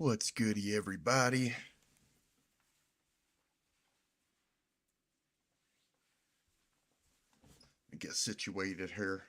What's goody, everybody? Get situated here.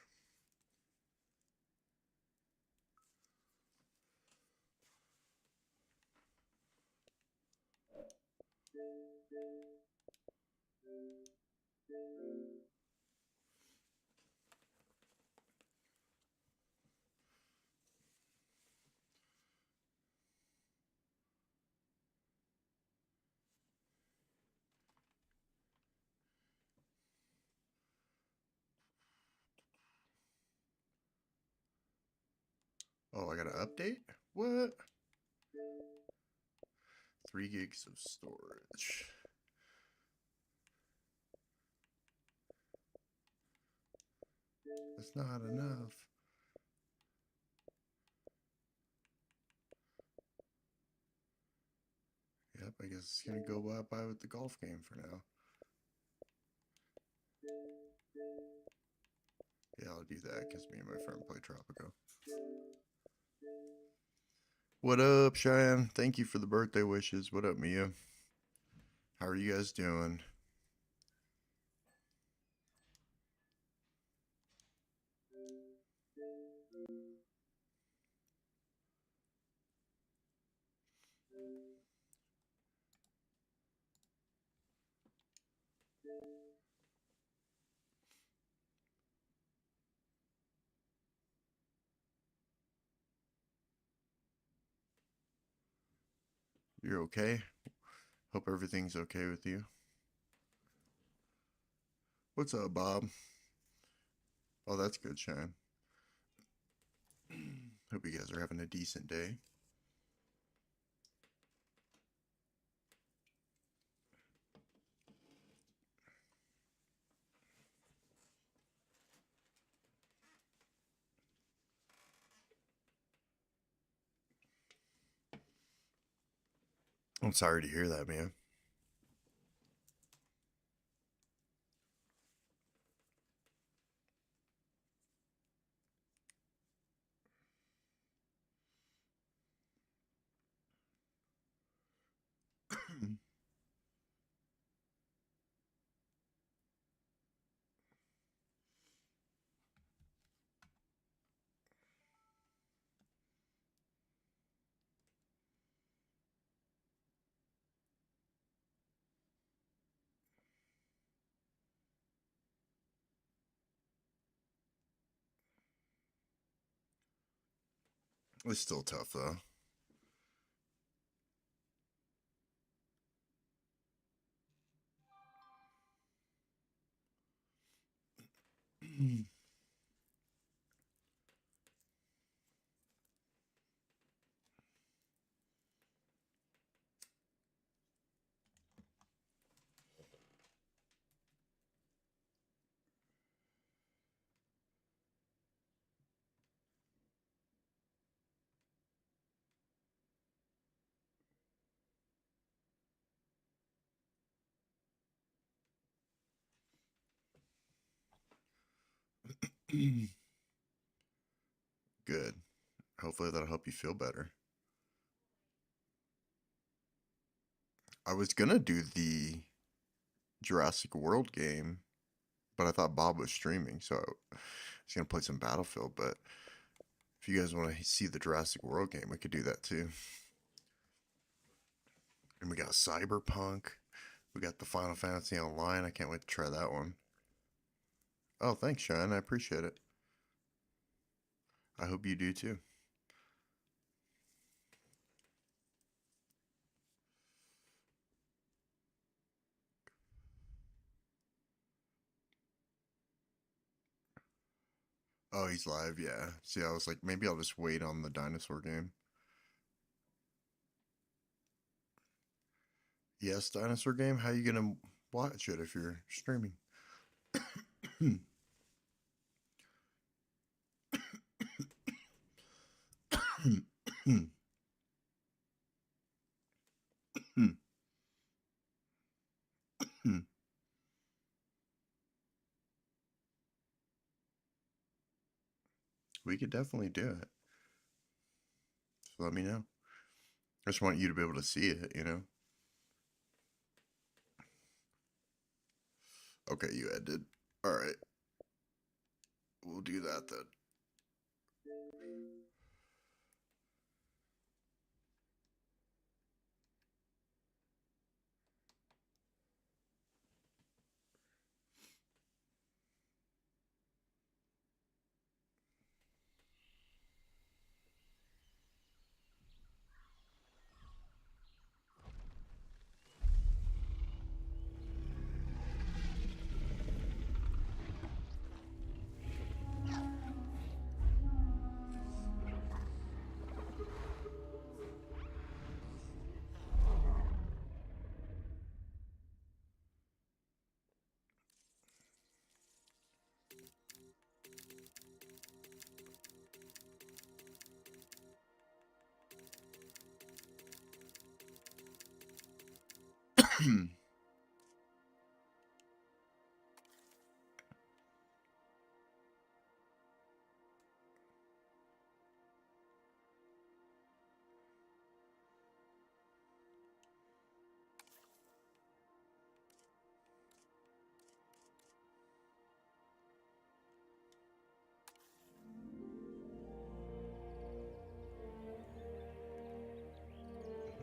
Oh, I got an update? What? 3 gigs of storage. That's not enough. Yep, I guess it's gonna go bye-bye with the golf game for now. Yeah, I'll do that because me and my friend play Tropico. What up, Cheyenne? Thank you for the birthday wishes. What up, Mia? How are you guys doing? You're okay? Hope everything's okay with you. What's up, Bob? Oh, that's good, Cheyenne. Hope you guys are having a decent day. I'm sorry to hear that, man. It's still tough, though. Good. Hopefully that'll help you feel better. I was gonna do the Jurassic World game, but I thought Bob was streaming, so I was gonna play some Battlefield. But if you guys want to see the Jurassic World game, we could do that too. And we got Cyberpunk. We got the Final Fantasy Online. I can't wait to try that one. Oh, thanks, Sean. I appreciate it. I hope you do too. Oh, he's live, yeah. See, I was like, maybe I'll just wait on the dinosaur game. Yes, dinosaur game. How you gonna watch it if you're streaming? We could definitely do it. So let me know. I just want you to be able to see it, you know? Okay, you ended. Alright. We'll do that then.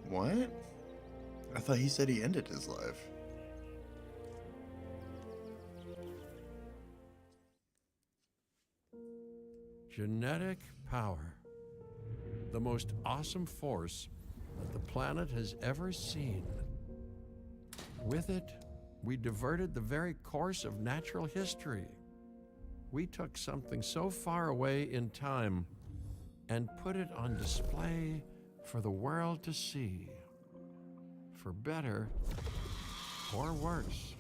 What? I thought he said he ended his life. Genetic power. The most awesome force that the planet has ever seen. With it, we diverted the very course of natural history. We took something so far away in time and put it on display for the world to see. For better or worse.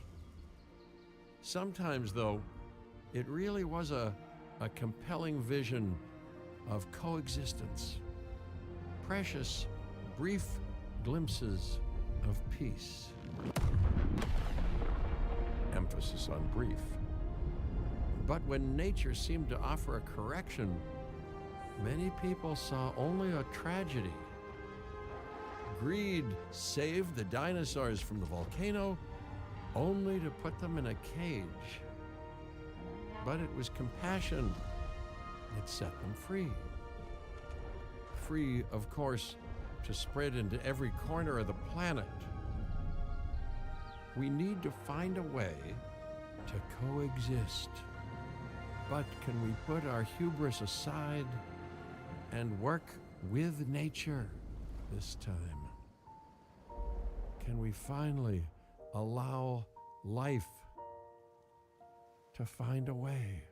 Sometimes, though, it really was a compelling vision of coexistence. Precious, brief glimpses of peace. Emphasis on brief. But when nature seemed to offer a correction, many people saw only a tragedy. Greed saved the dinosaurs from the volcano, only to put them in a cage. But it was compassion that set them free. Free, of course, to spread into every corner of the planet. We need to find a way to coexist. But can we put our hubris aside and work with nature this time? Can we finally allow life to find a way?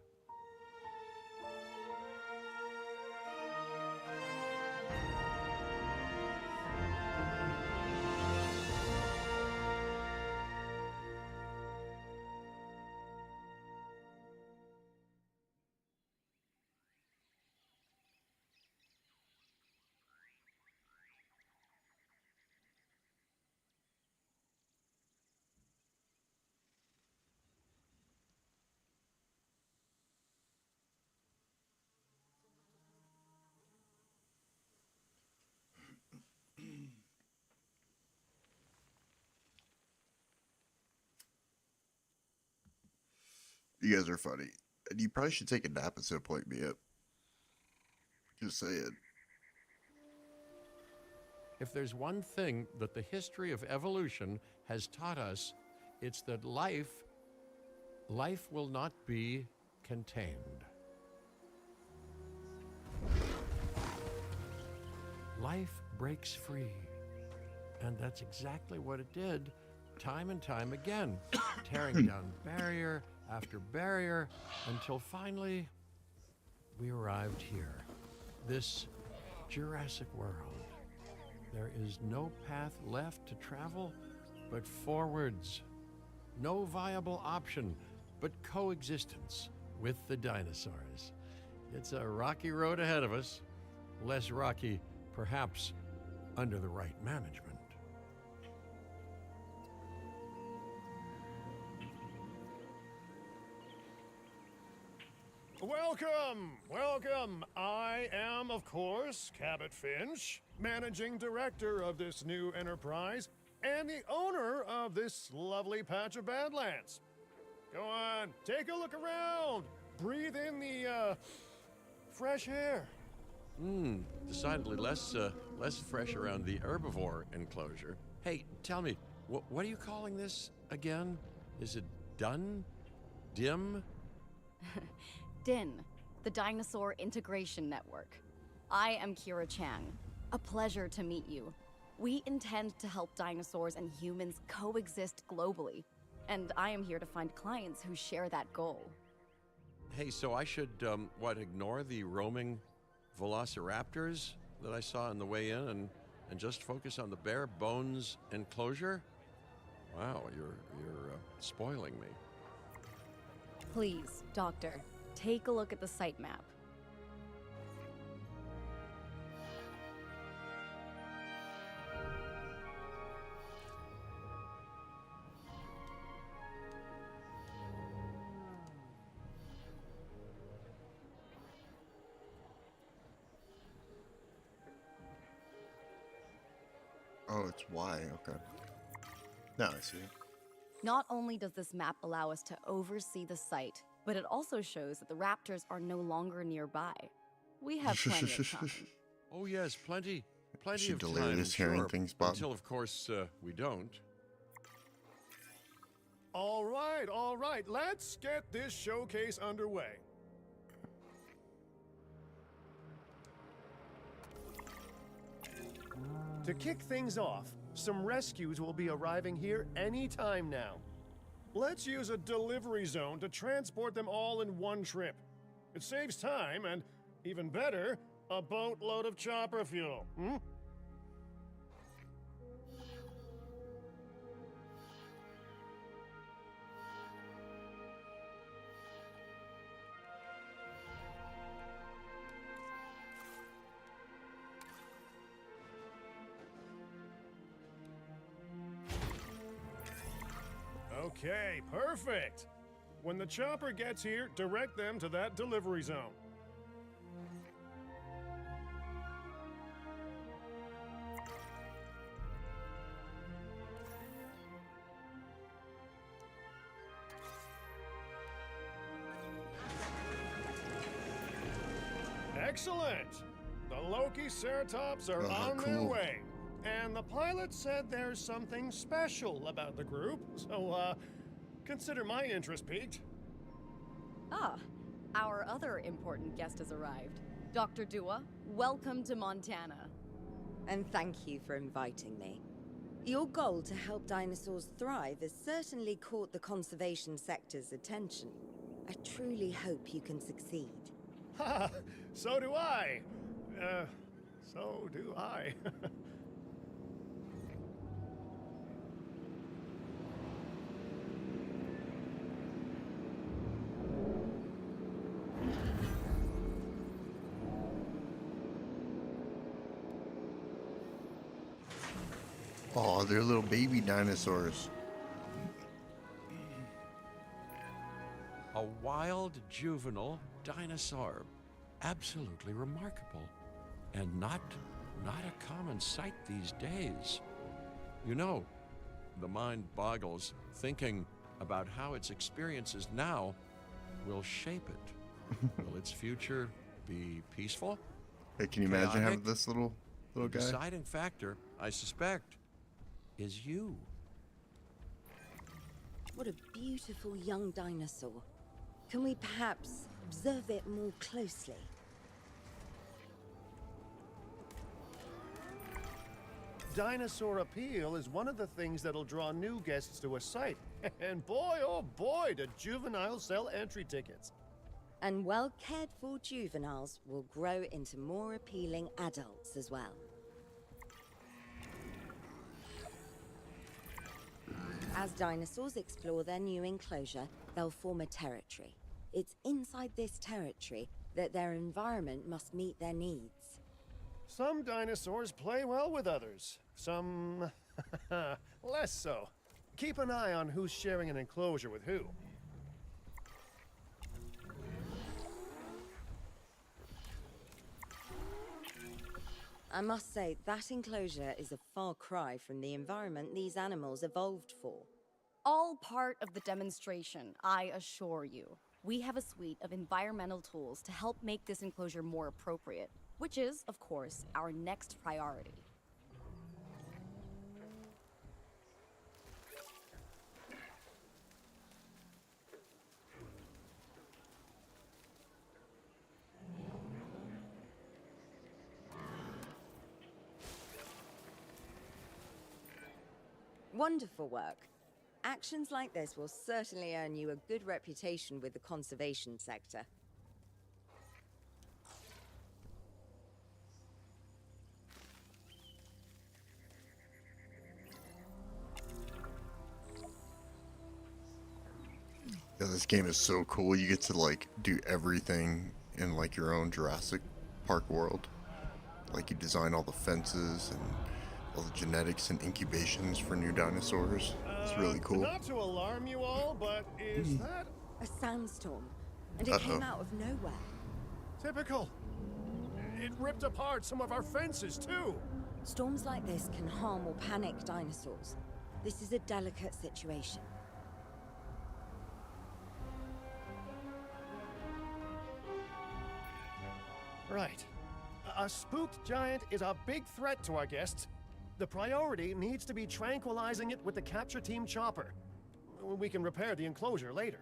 You guys are funny. And you probably should take a nap instead of wake me up. Just saying. If there's one thing that the history of evolution has taught us, it's that life will not be contained. Life breaks free. And that's exactly what it did, time and time again, tearing down barrier after barrier, until finally we arrived here, this Jurassic world. There is no path left to travel but forwards. No viable option but coexistence with the dinosaurs. It's a rocky road ahead of us, less rocky, perhaps, under the right management. Welcome, welcome. I am of course, Cabot Finch, managing director of this new enterprise and the owner of this lovely patch of Badlands. Go on, take a look around. Breathe in the, fresh air. Decidedly less fresh around the herbivore enclosure. Hey, tell me, what are you calling this again? Is it done? Dim? DIN, the Dinosaur Integration Network. I am Kira Chang. A pleasure to meet you. We intend to help dinosaurs and humans coexist globally, and I am here to find clients who share that goal. Hey, so I should, ignore the roaming velociraptors that I saw on the way in and just focus on the bare bones enclosure? Wow, you're spoiling me. Please, Doctor, take a look at the site map. Oh, it's Y. Okay. Now I see. Not only does this map allow us to oversee the site, but it also shows that the raptors are no longer nearby. We have plenty of time. Oh yes, plenty She of delayed time, us hearing sure, things, Bob. until of course we don't. All right, let's get this showcase underway. To kick things off, some rescues will be arriving here any time now. Let's use a delivery zone to transport them all in one trip. It saves time and, even better, a boatload of chopper fuel. Okay, perfect. When the chopper gets here, direct them to that delivery zone. Excellent! The Loki Ceratops are Oh, on their cool. way. And the pilot said there's something special about the group, so, consider my interest piqued. Ah, our other important guest has arrived. Dr. Dua, welcome to Montana. And thank you for inviting me. Your goal to help dinosaurs thrive has certainly caught the conservation sector's attention. I truly hope you can succeed. Ha! So do I! So do I. Oh, they're little baby dinosaurs. A wild juvenile dinosaur. Absolutely remarkable. And not a common sight these days. You know, the mind boggles thinking about how its experiences now will shape it. Will its future be peaceful? Hey, can you imagine having Chaotic? this little The guy? deciding factor, I suspect, is you. What a beautiful young dinosaur. Can we perhaps observe it more closely? Dinosaur appeal is one of the things that'll draw new guests to a site. And boy, oh boy, do juveniles sell entry tickets. And well-cared-for juveniles will grow into more appealing adults as well. As dinosaurs explore their new enclosure, they'll form a territory. It's inside this territory that their environment must meet their needs. Some dinosaurs play well with others. Some less so. Keep an eye on who's sharing an enclosure with who. I must say, that enclosure is a far cry from the environment these animals evolved for. All part of the demonstration, I assure you. We have a suite of environmental tools to help make this enclosure more appropriate, which is, of course, our next priority. Wonderful work. Actions like this will certainly earn you a good reputation with the conservation sector. Yeah, this game is so cool. You get to like do everything in like your own Jurassic Park world. Like you design all the fences and all the genetics and incubations for new dinosaurs. It's really cool. Not to alarm you all, but is that A sandstorm, and it came out of nowhere. typical? It ripped apart some of our fences, too. Storms like this can harm or panic dinosaurs. This is a delicate situation. Right. A spooked giant is a big threat to our guests. The priority needs to be tranquilizing it with the capture team chopper. We can repair the enclosure later.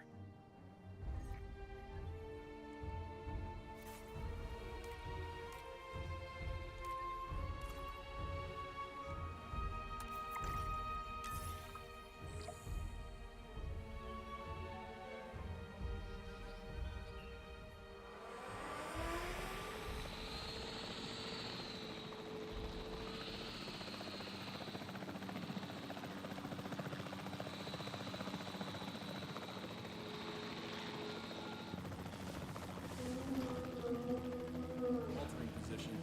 Altering position.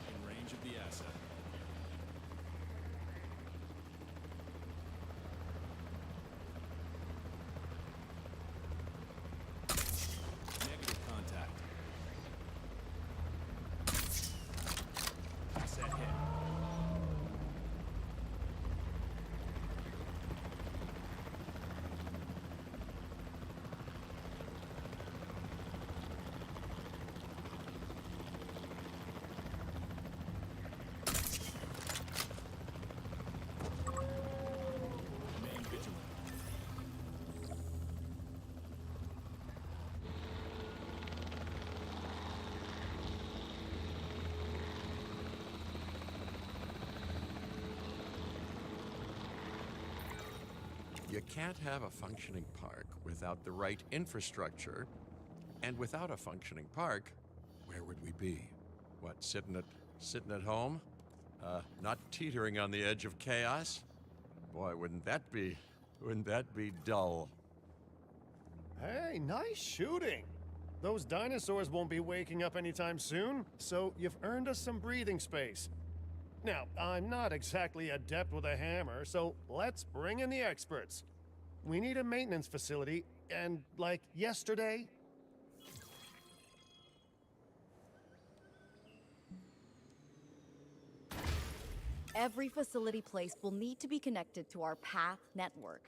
In range of the asset. Negative contact. Asset hit. Remain vigilant. You can't have a functioning park without the right infrastructure. And without a functioning park, where would we be? What, sitting at home? Not teetering on the edge of chaos? Boy, wouldn't that be dull? Hey, nice shooting. Those dinosaurs won't be waking up anytime soon, so you've earned us some breathing space. Now, I'm not exactly adept with a hammer, so let's bring in the experts. We need a maintenance facility, and like yesterday. Every facility place will need to be connected to our path network.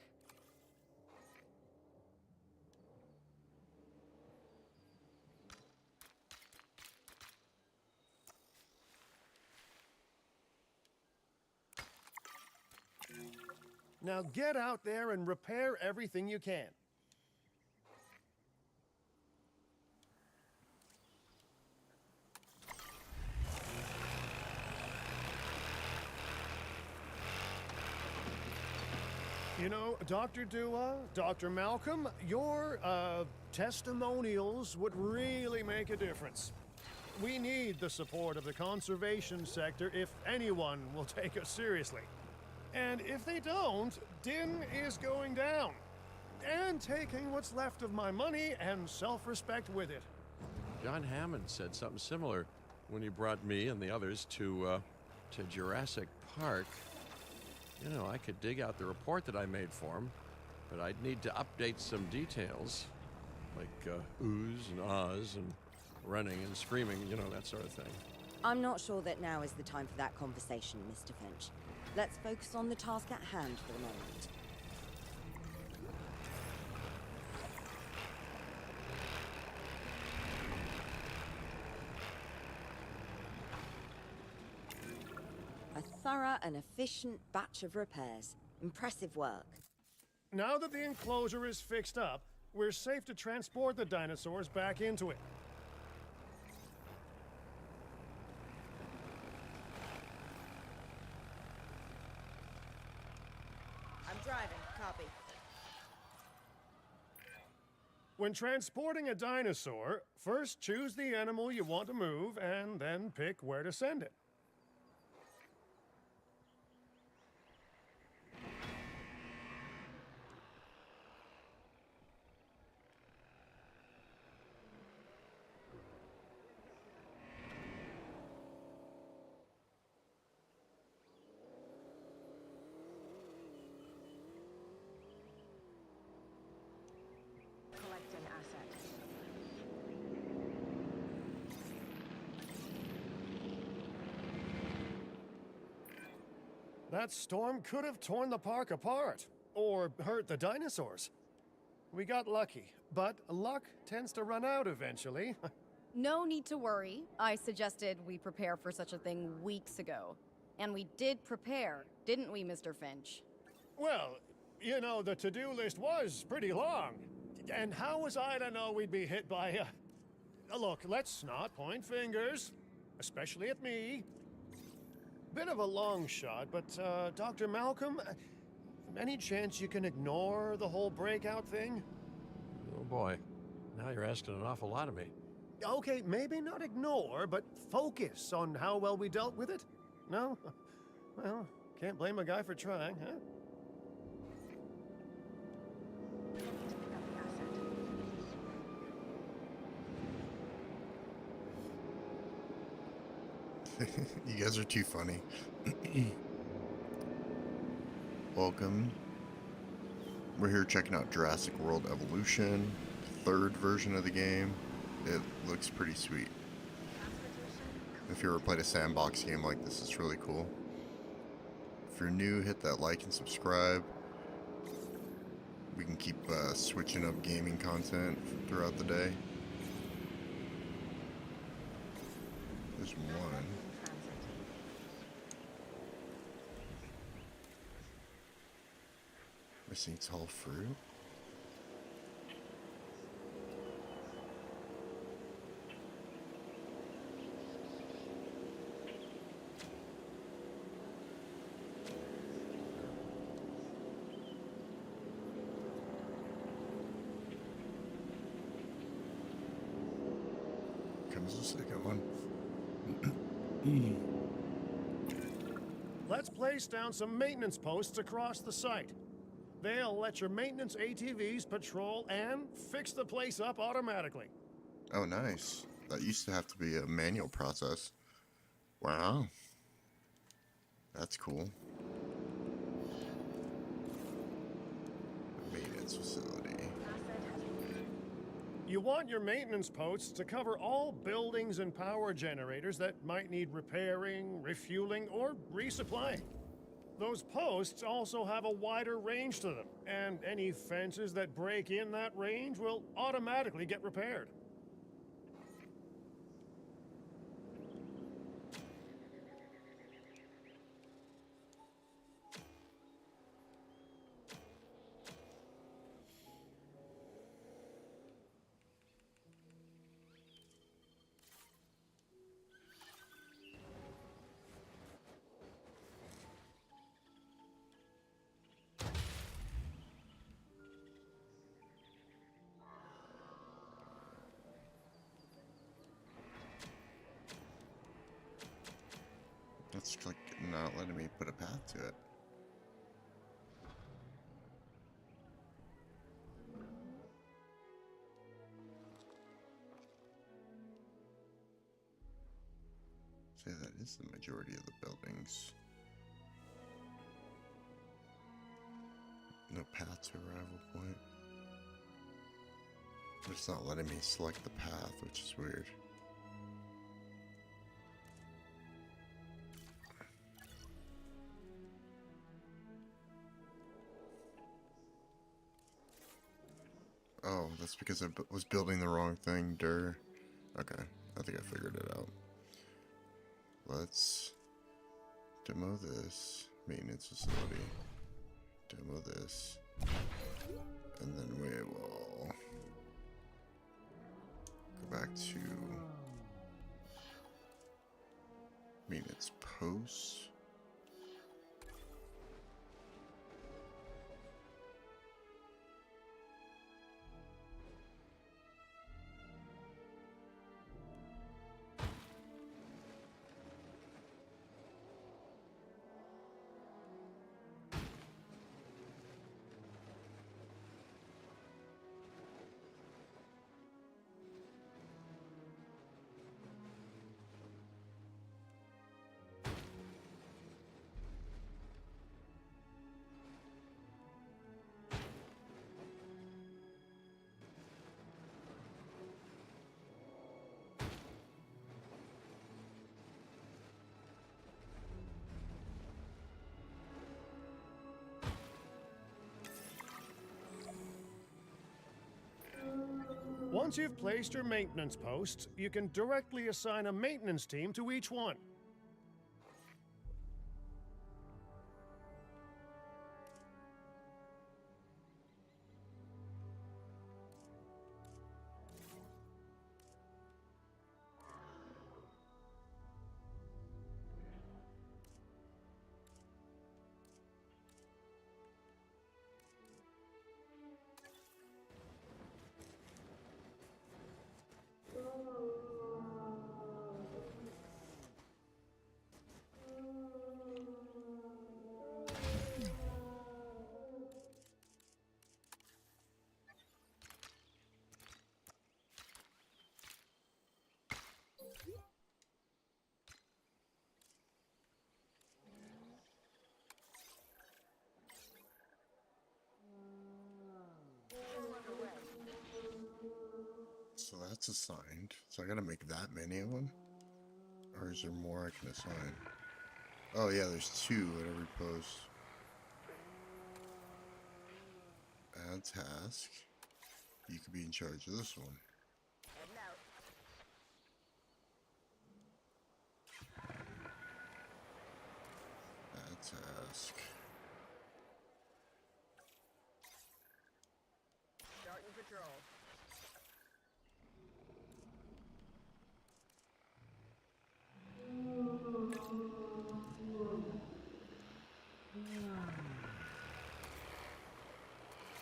Now get out there and repair everything you can. You know, Dr. Dua, Dr. Malcolm, your testimonials would really make a difference. We need the support of the conservation sector if anyone will take us seriously. And if they don't, Din is going down. And taking what's left of my money and self-respect with it. John Hammond said something similar when he brought me and the others to Jurassic Park. You know, I could dig out the report that I made for him, but I'd need to update some details, like oohs and ahs and running and screaming, you know, that sort of thing. I'm not sure that now is the time for that conversation, Mr. Finch. Let's focus on the task at hand for the moment. A thorough and efficient batch of repairs. Impressive work. Now that the enclosure is fixed up, we're safe to transport the dinosaurs back into it. I'm driving. Copy. When transporting a dinosaur, first choose the animal you want to move and then pick where to send it. Collect an asset. That storm could have torn the park apart, or hurt the dinosaurs. We got lucky, but luck tends to run out eventually. No need to worry. I suggested we prepare for such a thing weeks ago. And we did prepare, didn't we, Mr. Finch? Well, you know, the to-do list was pretty long. And how was I to know we'd be hit by a... Look, let's not point fingers, especially at me. Bit of a long shot, but, Dr. Malcolm, any chance you can ignore the whole breakout thing? Oh boy, now you're asking an awful lot of me. Okay, maybe not ignore, but focus on how well we dealt with it? No? Well, can't blame a guy for trying, huh? Looking to pick up the asset. You guys are too funny. Welcome. We're here checking out Jurassic World Evolution, third version of the game. It looks pretty sweet. If you ever played a sandbox game like this, it's really cool. If you're new, hit that like and subscribe. We can keep switching up gaming content throughout the day. There's one. Missing tall fruit. Comes the second one. Let's place down some maintenance posts across the site. They'll let your maintenance ATVs patrol and fix the place up automatically. Oh, nice. That used to have to be a manual process. Wow. That's cool. Maintenance facility. You want your maintenance posts to cover all buildings and power generators that might need repairing, refueling, or resupplying. Those posts also have a wider range to them, and any fences that break in that range will automatically get repaired. It's like not letting me put a path to it. Say that is the majority of the buildings. No path to arrival point. But it's not letting me select the path, which is weird. that's because I was building the wrong thing, Okay, I think I figured it out. Let's demo this maintenance facility. Demo this. And then we will go back to maintenance posts. Once you've placed your maintenance posts, you can directly assign a maintenance team to each one. So that's assigned. So I gotta make that many of them? Or is there more I can assign? Oh yeah, there's 2 at every post. Add task. You could be in charge of this one. Add task. Starting patrol.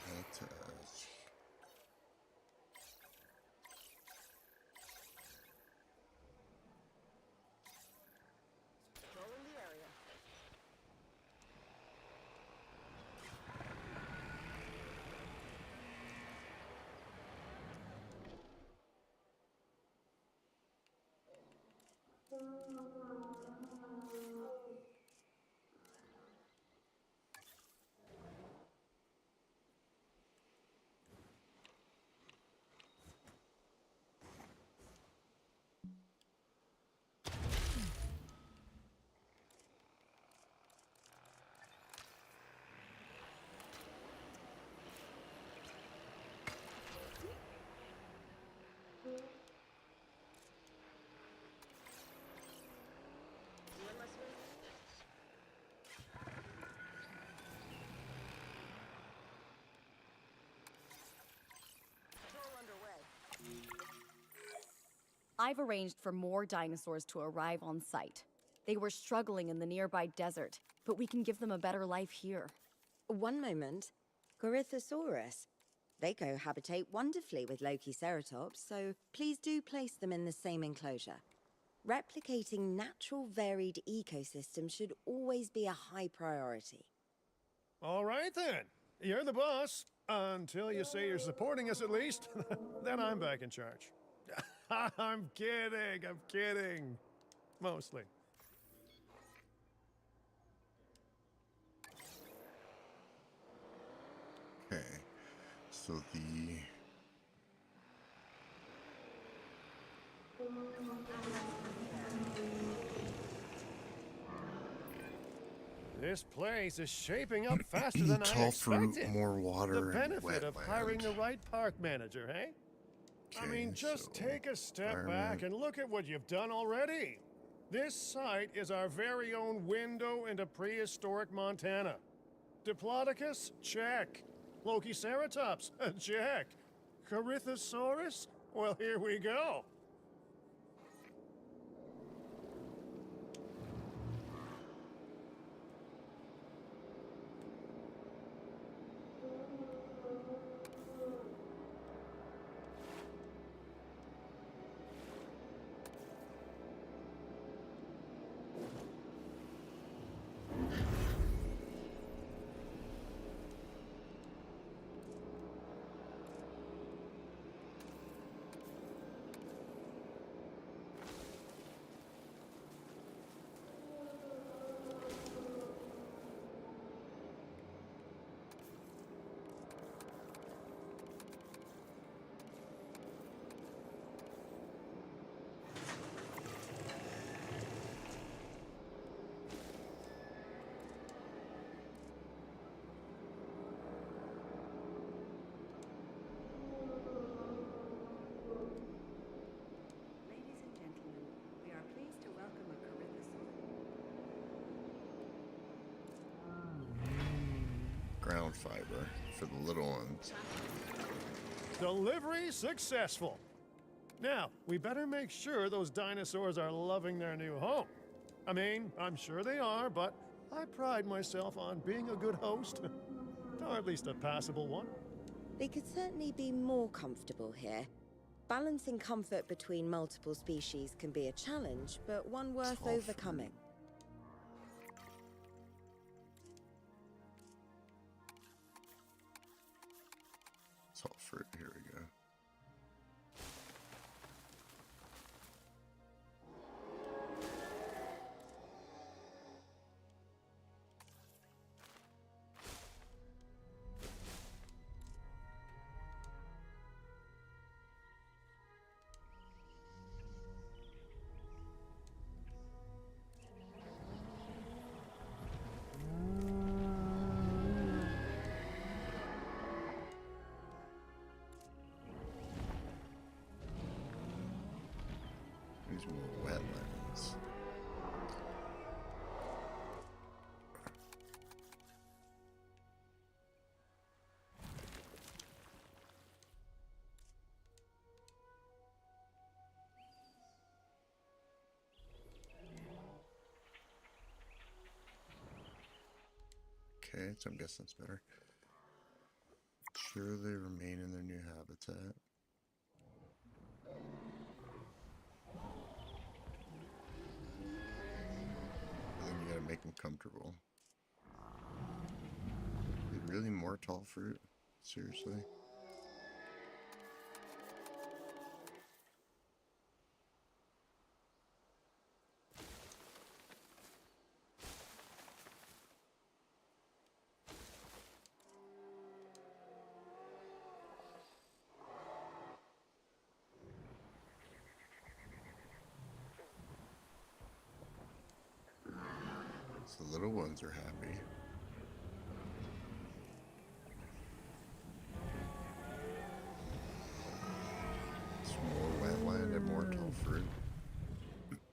Add task. Patrolling the area. Doing my swing. Patrol underway. I've arranged for more dinosaurs to arrive on site. They were struggling in the nearby desert, but we can give them a better life here. One moment. Corythosaurus. They cohabitate wonderfully with Lokiceratops, so please do place them in the same enclosure. Replicating natural varied ecosystems should always be a high priority. All right then. You're the boss. Until you say you're supporting us at least. Then I'm back in charge. I'm kidding. Mostly. Okay. So the This place is shaping up faster than I Tall fruit, expected. more The water, and benefit of hiring the wetland. right park manager, hey? I mean, Okay, just so take a step back environment. and look at what you've done already. This site is our very own window into prehistoric Montana. Diplodocus? Check. Lokiceratops? Check. Corythosaurus? Well, here we go. Ladies and gentlemen, we are pleased to welcome a Corythosaur. Ground fiber for the little ones. Delivery successful. Now, we better make sure those dinosaurs are loving their new home. I mean, I'm sure they are, but I pride myself on being a good host. Or at least a passable one. They could certainly be more comfortable here. Balancing comfort between multiple species can be a challenge, but one worth Tall fruit. overcoming. Tall fruit, here we go. These more wetlands. Okay, so I'm guessing that's better. Sure, they remain in their new habitat. But then you gotta make them comfortable. Dude, really more tall fruit? Seriously? So the little ones are happy. It's more wetland and more tall fruit. I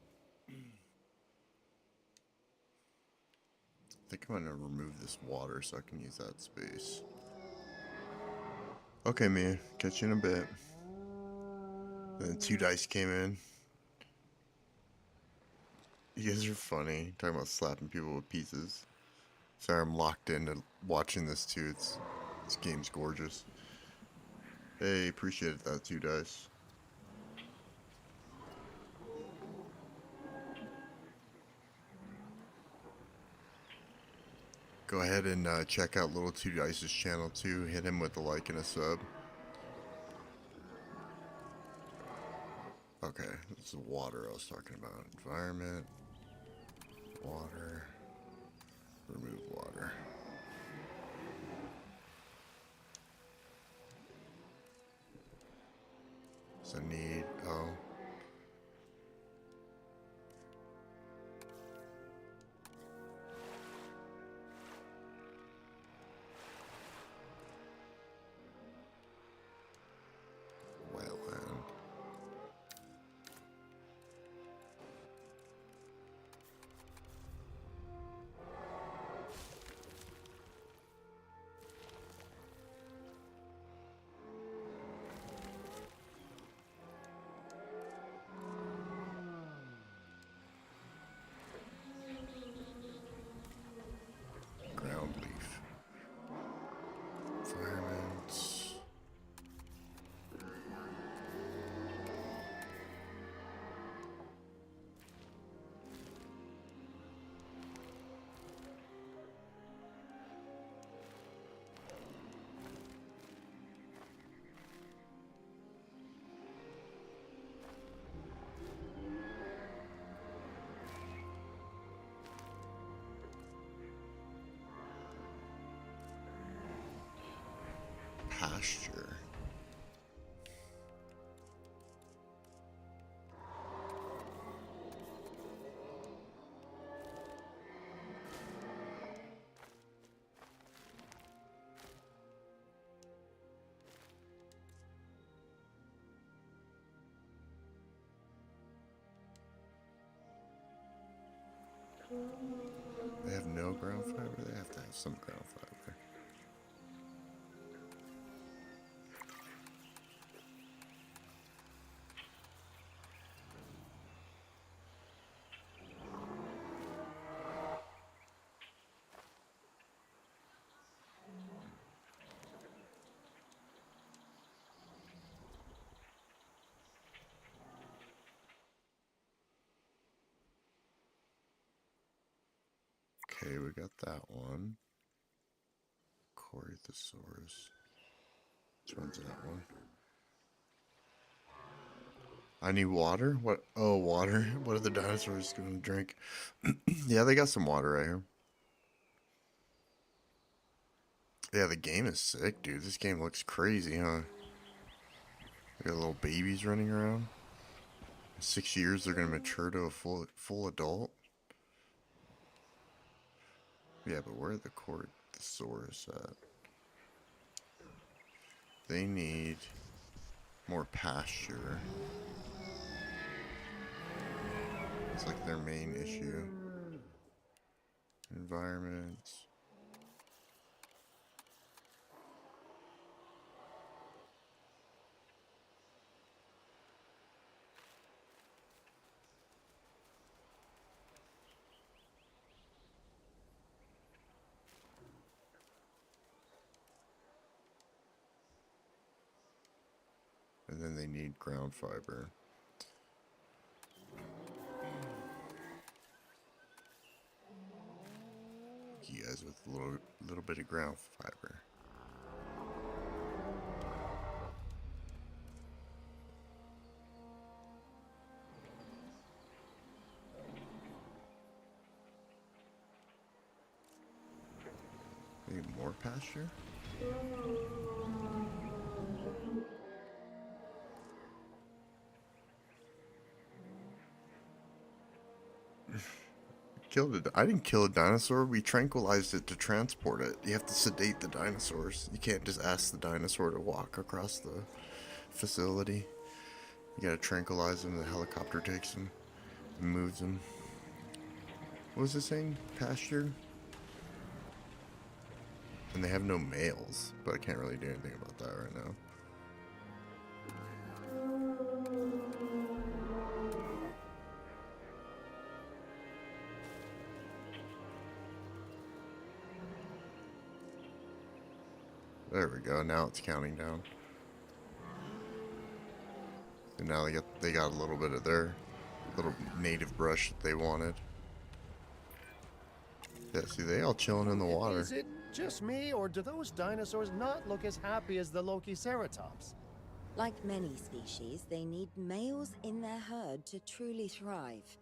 think I'm gonna remove this water so I can use that space. Okay, Mia, catch you in a bit. Then 2 dice came in. You guys are funny. Talking about slapping people with pieces. Sorry, I'm locked into watching this too. This game's gorgeous. Hey, appreciate that 2 dice. Go ahead and check out Little 2 Dice's channel too. Hit him with a like and a sub. Okay, this is water I was talking about. Environment. Water. Remove water. So need, oh. pasture. They have no ground fiber? They have to have some ground fiber. Okay, we got that one. Corythosaurus. Which one's that one? I need water? What? Oh, water. What are the dinosaurs going to drink? Yeah, they got some water right here. Yeah, the game is sick, dude. This game looks crazy, huh? We got little babies running around. In 6 years, they're going to mature to a full adult. Yeah, but where are the Corythosaurus at? They need more pasture. It's like their main issue. Environments. And then they need ground fiber. You guys with a little bit of ground fiber. Need more pasture? Killed it. I didn't kill a dinosaur. We tranquilized it to transport it. You have to sedate the dinosaurs. You can't just ask the dinosaur to walk across the facility. You gotta tranquilize him. The helicopter takes him and moves him. What was it saying? Pasture? And they have no males, but I can't really do anything about that right now. There we go. Now it's counting down. And now they got a little bit of their little native brush that they wanted. Yeah, see, they all chilling in the water. Is it just me, or do those dinosaurs not look as happy as the Lokiceratops? Like many species, they need males in their herd to truly thrive.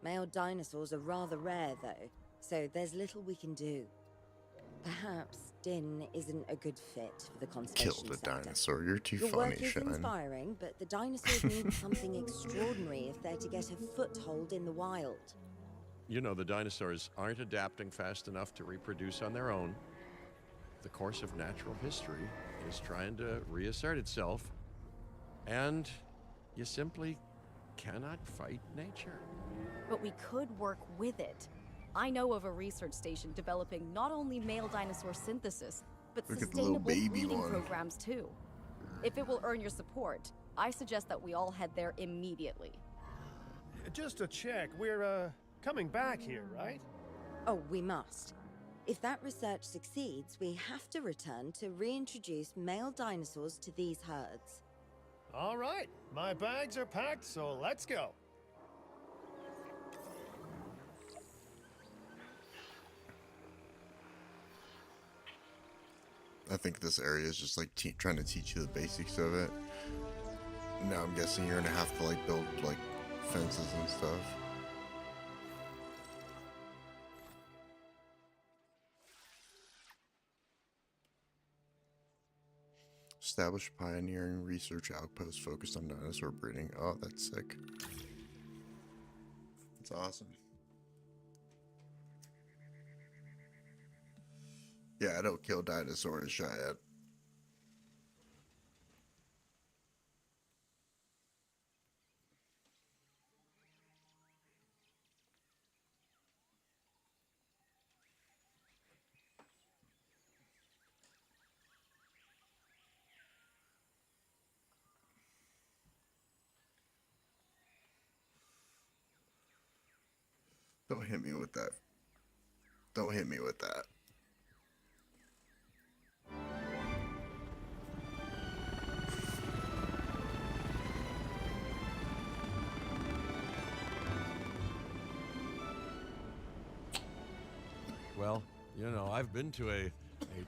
Male dinosaurs are rather rare, though, so there's little we can do. Perhaps Din isn't a good fit for the conservation Killed a sector. dinosaur. You're too Your funny, work is Shine. inspiring, but the dinosaurs need something extraordinary if they're to get a foothold in the wild. You know, the dinosaurs aren't adapting fast enough to reproduce on their own. The course of natural history is trying to reassert itself, and you simply cannot fight nature. But we could work with it. I know of a research station developing not only male dinosaur synthesis, but Look at the little sustainable baby breeding one. programs too. If it will earn your support, I suggest that we all head there immediately. Just to check, we're, coming back here, right? Oh, we must. If that research succeeds, we have to return to reintroduce male dinosaurs to these herds. All right, my bags are packed, so let's go. I think this area is just like trying to teach you the basics of it. Now I'm guessing you're gonna have to like build like fences and stuff. established pioneering research outpost focused on dinosaur breeding. Oh, that's sick. That's awesome. Yeah, I don't kill dinosaurs, Cheyenne. Don't hit me with that. Don't hit me with that. Well, you know, I've been to a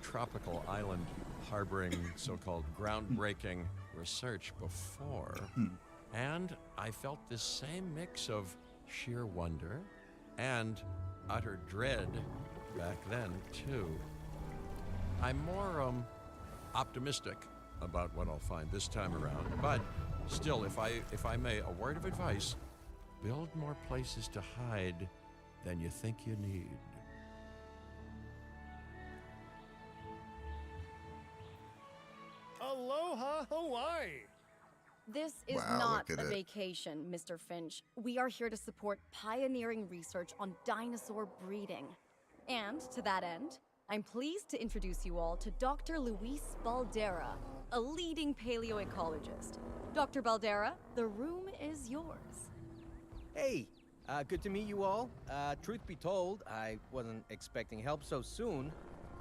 tropical island harboring so-called groundbreaking research before, and I felt this same mix of sheer wonder and utter dread back then, too. I'm more optimistic about what I'll find this time around, but still, if I may, a word of advice: build more places to hide than you think you need. Aloha, Hawaii! This is Wow, not look a at it. vacation, Mr. Finch. We are here to support pioneering research on dinosaur breeding. And to that end, I'm pleased to introduce you all to Dr. Luis Baldera, a leading paleoecologist. Dr. Baldera, the room is yours. Hey, good to meet you all. Truth be told, I wasn't expecting help so soon.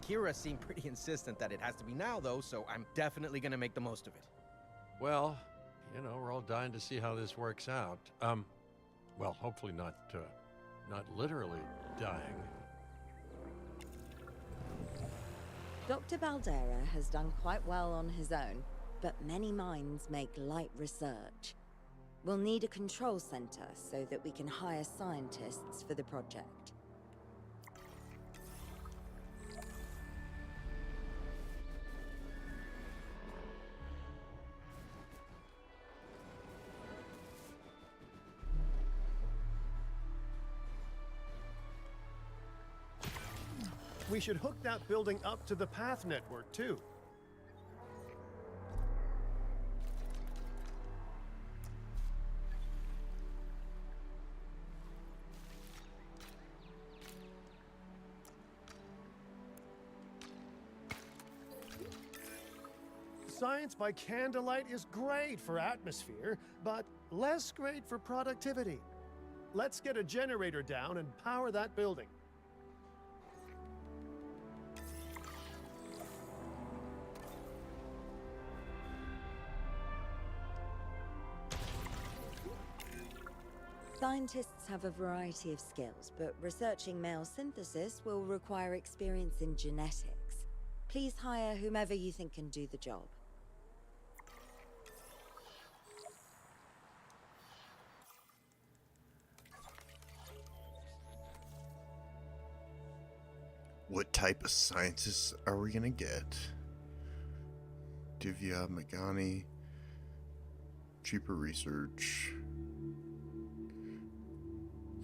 Kira seemed pretty insistent that it has to be now, though, so I'm definitely gonna make the most of it. Well, you know, we're all dying to see how this works out. Well, hopefully not literally dying. Dr. Baldera has done quite well on his own, but many minds make light research. We'll need a control center so that we can hire scientists for the project. We should hook that building up to the path network, too. Science by candlelight is great for atmosphere, but less great for productivity. Let's get a generator down and power that building. Scientists have a variety of skills, but researching male synthesis will require experience in genetics. Please hire whomever you think can do the job. What type of scientists are we gonna get? Divya Magani. Cheaper research.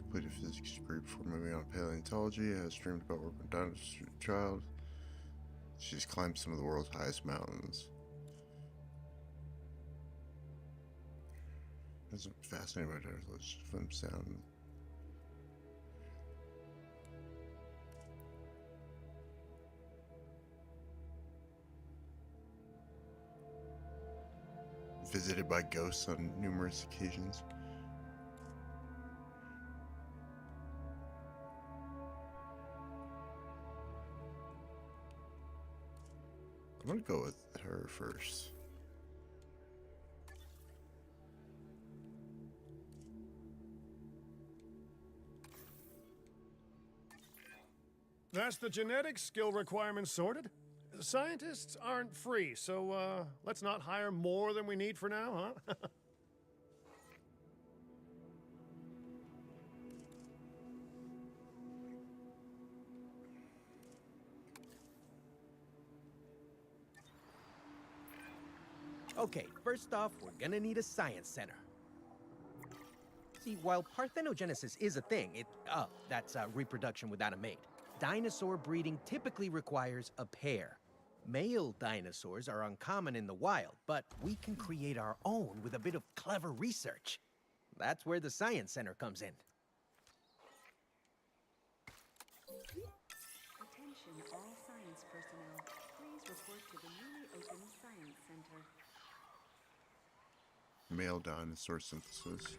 Completed physics degree before moving on to paleontology. Has dreamed about working with dinosaur child. She's climbed some of the world's highest mountains. That's fascinating about dinosaurs. Film sound. Visited by ghosts on numerous occasions. I'm gonna go with her first. That's the genetic skill requirements sorted. Scientists aren't free, so let's not hire more than we need for now, huh? Okay, first off, we're gonna need a science center. See, while parthenogenesis is a thing, that's reproduction without a mate. Dinosaur breeding typically requires a pair. Male dinosaurs are uncommon in the wild, but we can create our own with a bit of clever research. That's where the science center comes in. Attention all science personnel. Please report to the newly opened Science Center. Male dinosaur synthesis.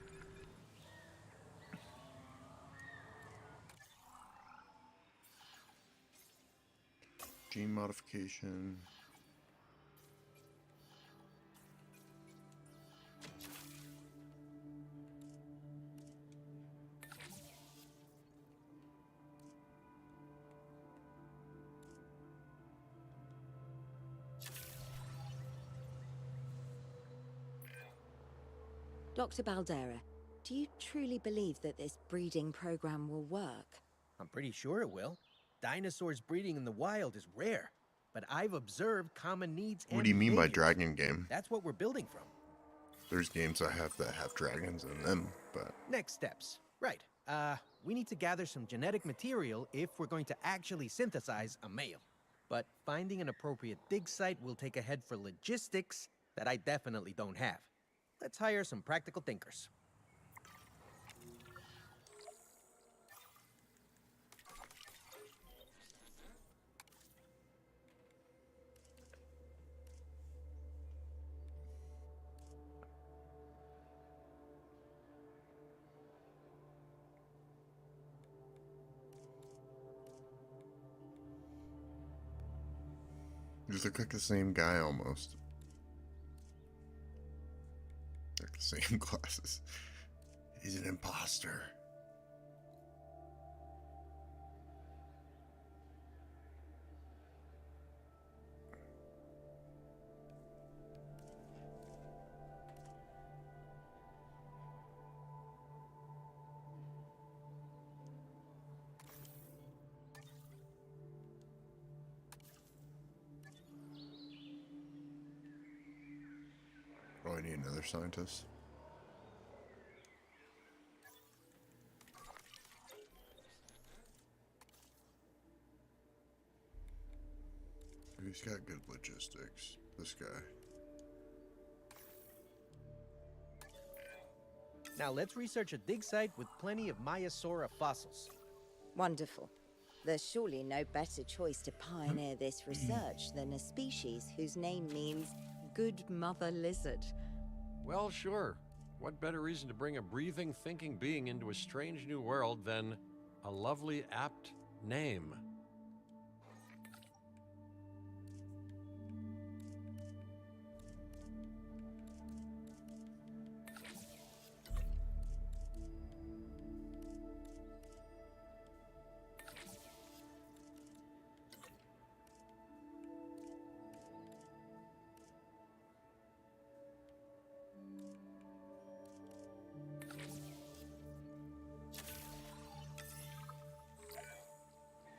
Gene modification. Dr. Baldera, do you truly believe that this breeding program will work? I'm pretty sure it will. Dinosaurs breeding in the wild is rare, but I've observed common needs and What do you mean by behaviors. dragon game? That's what we're building from. There's games I have that have dragons in them, but Next steps. Right. We need to gather some genetic material if we're going to actually synthesize a male. But finding an appropriate dig site will take a head for logistics that I definitely don't have. Let's hire some practical thinkers. you look like the same guy almost. Like the same glasses. He's an imposter. Oh, I need another scientist. He's got good logistics, this guy. Now let's research a dig site with plenty of Maiasaura fossils. Wonderful. There's surely no better choice to pioneer this research than a species whose name means good mother lizard. Well, sure. What better reason to bring a breathing, thinking being into a strange new world than a lovely, apt name?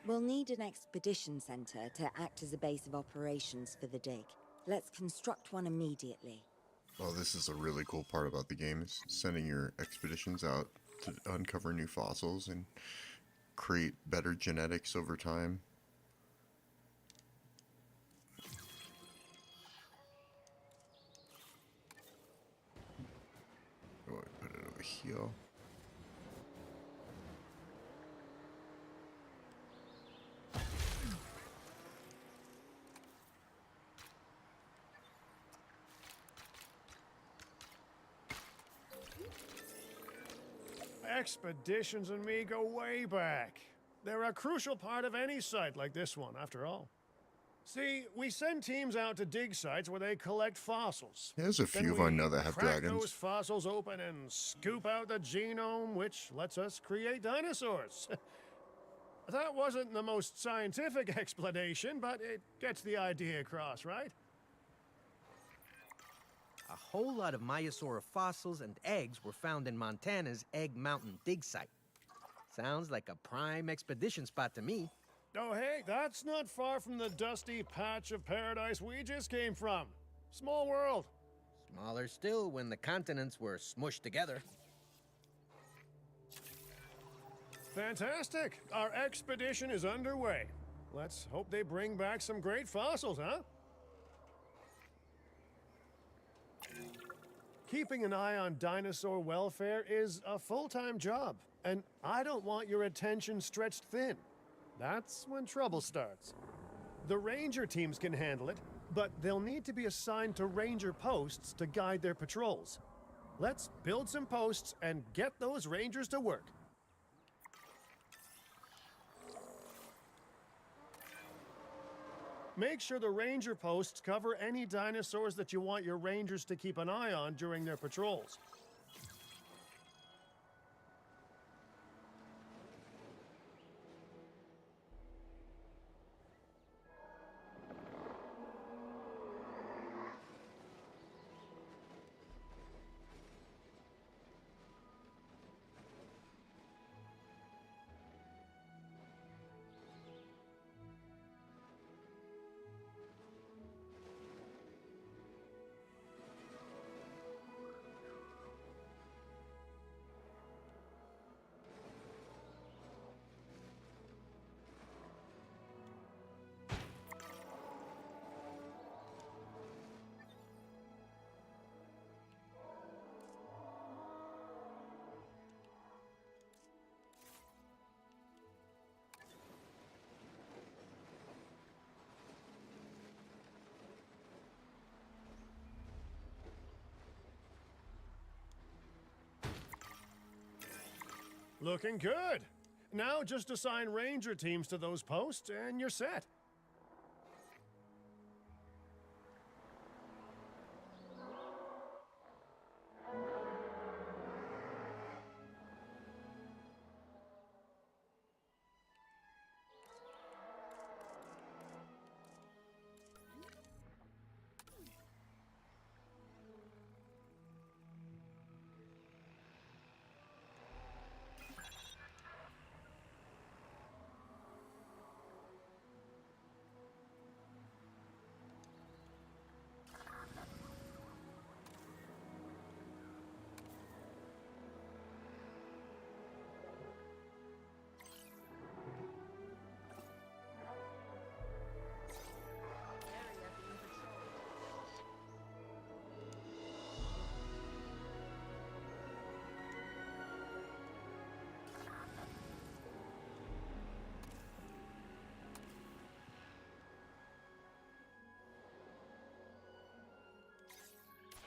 We'll need an expedition center to act as a base of operations for the dig. Let's construct one immediately. Well, this is a really cool part about the game, is sending your expeditions out to uncover new fossils and create better genetics over time. Oh, I put it over here. Expeditions and me go way back. They're a crucial part of any site like this one, after all. See, we send teams out to dig sites where they collect fossils. There's a Then few I we know that have crack dragons. those fossils open and scoop out the genome, which lets us create dinosaurs. That wasn't the most scientific explanation, but it gets the idea across, right? A whole lot of Maiasaura fossils and eggs were found in Montana's Egg Mountain dig site. Sounds like a prime expedition spot to me. Oh, hey, that's not far from the dusty patch of paradise we just came from. Small world. Smaller still when the continents were smushed together. Fantastic! Our expedition is underway. Let's hope they bring back some great fossils, huh? Keeping an eye on dinosaur welfare is a full-time job, and I don't want your attention stretched thin. That's when trouble starts. The ranger teams can handle it, but they'll need to be assigned to ranger posts to guide their patrols. Let's build some posts and get those rangers to work. Make sure the ranger posts cover any dinosaurs that you want your rangers to keep an eye on during their patrols. Looking good. Now just assign ranger teams to those posts and you're set.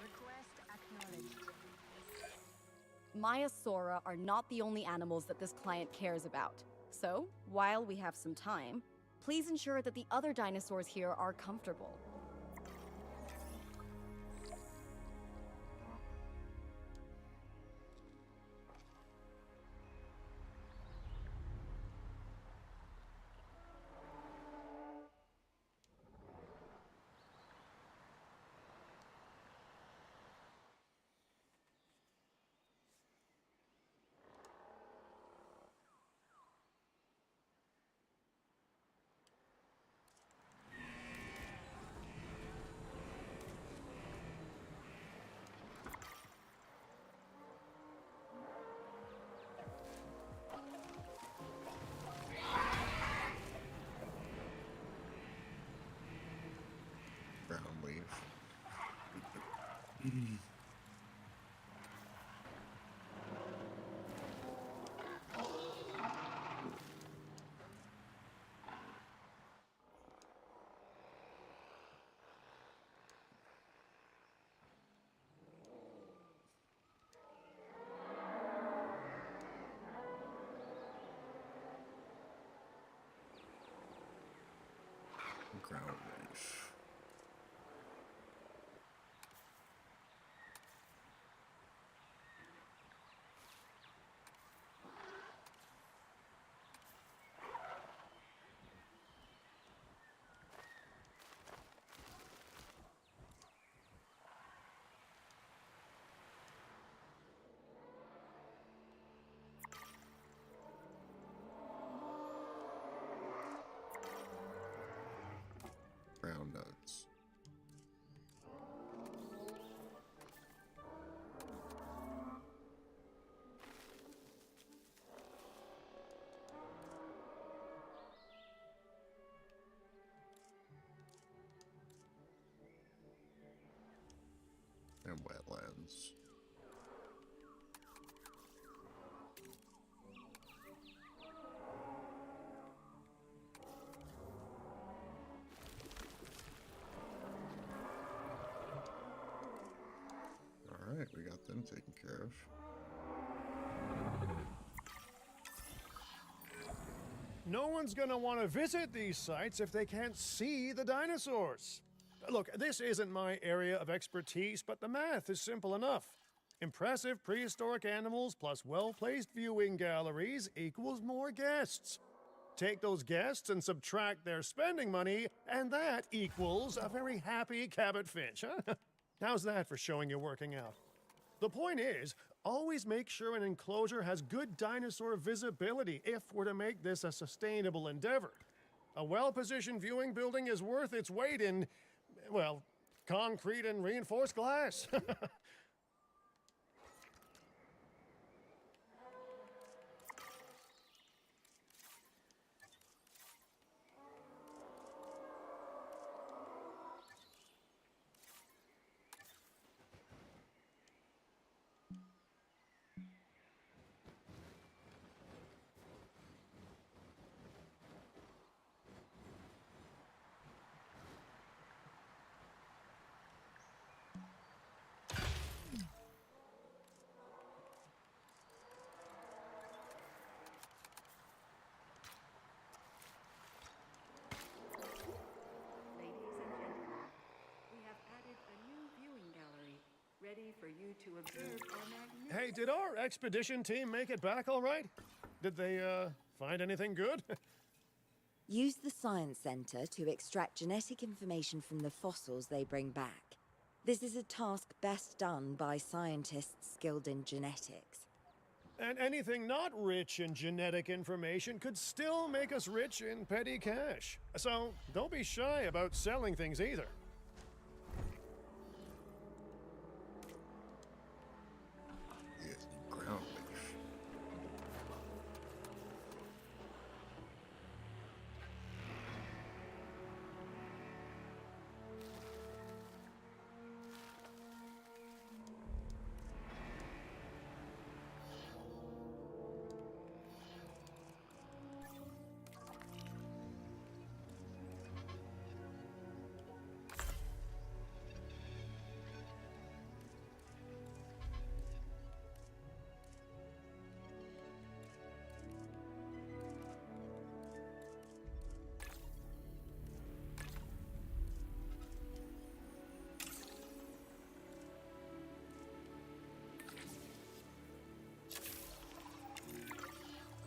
Request acknowledged. Maiasaura are not the only animals that this client cares about. So, while we have some time, please ensure that the other dinosaurs here are comfortable. Ground leaf. Ground leaf. and wetlands. Alright, we got them taken care of. No one's gonna want to visit these sites if they can't see the dinosaurs. Look, this isn't my area of expertise, but the math is simple enough. Impressive prehistoric animals plus well-placed viewing galleries equals more guests. Take those guests and subtract their spending money, and that equals a very happy Cabot Finch, huh? How's that for showing you're working out? The point is, always make sure an enclosure has good dinosaur visibility if we're to make this a sustainable endeavor. A well-positioned viewing building is worth its weight in, well, concrete and reinforced glass. Ladies and gentlemen, we have added a new viewing gallery, ready for you to observe our magnificent... Hey, did our expedition team make it back all right? Did they, find anything good? Use the Science Center to extract genetic information from the fossils they bring back. This is a task best done by scientists skilled in genetics. And anything not rich in genetic information could still make us rich in petty cash. So don't be shy about selling things either. Yes, ground leaf.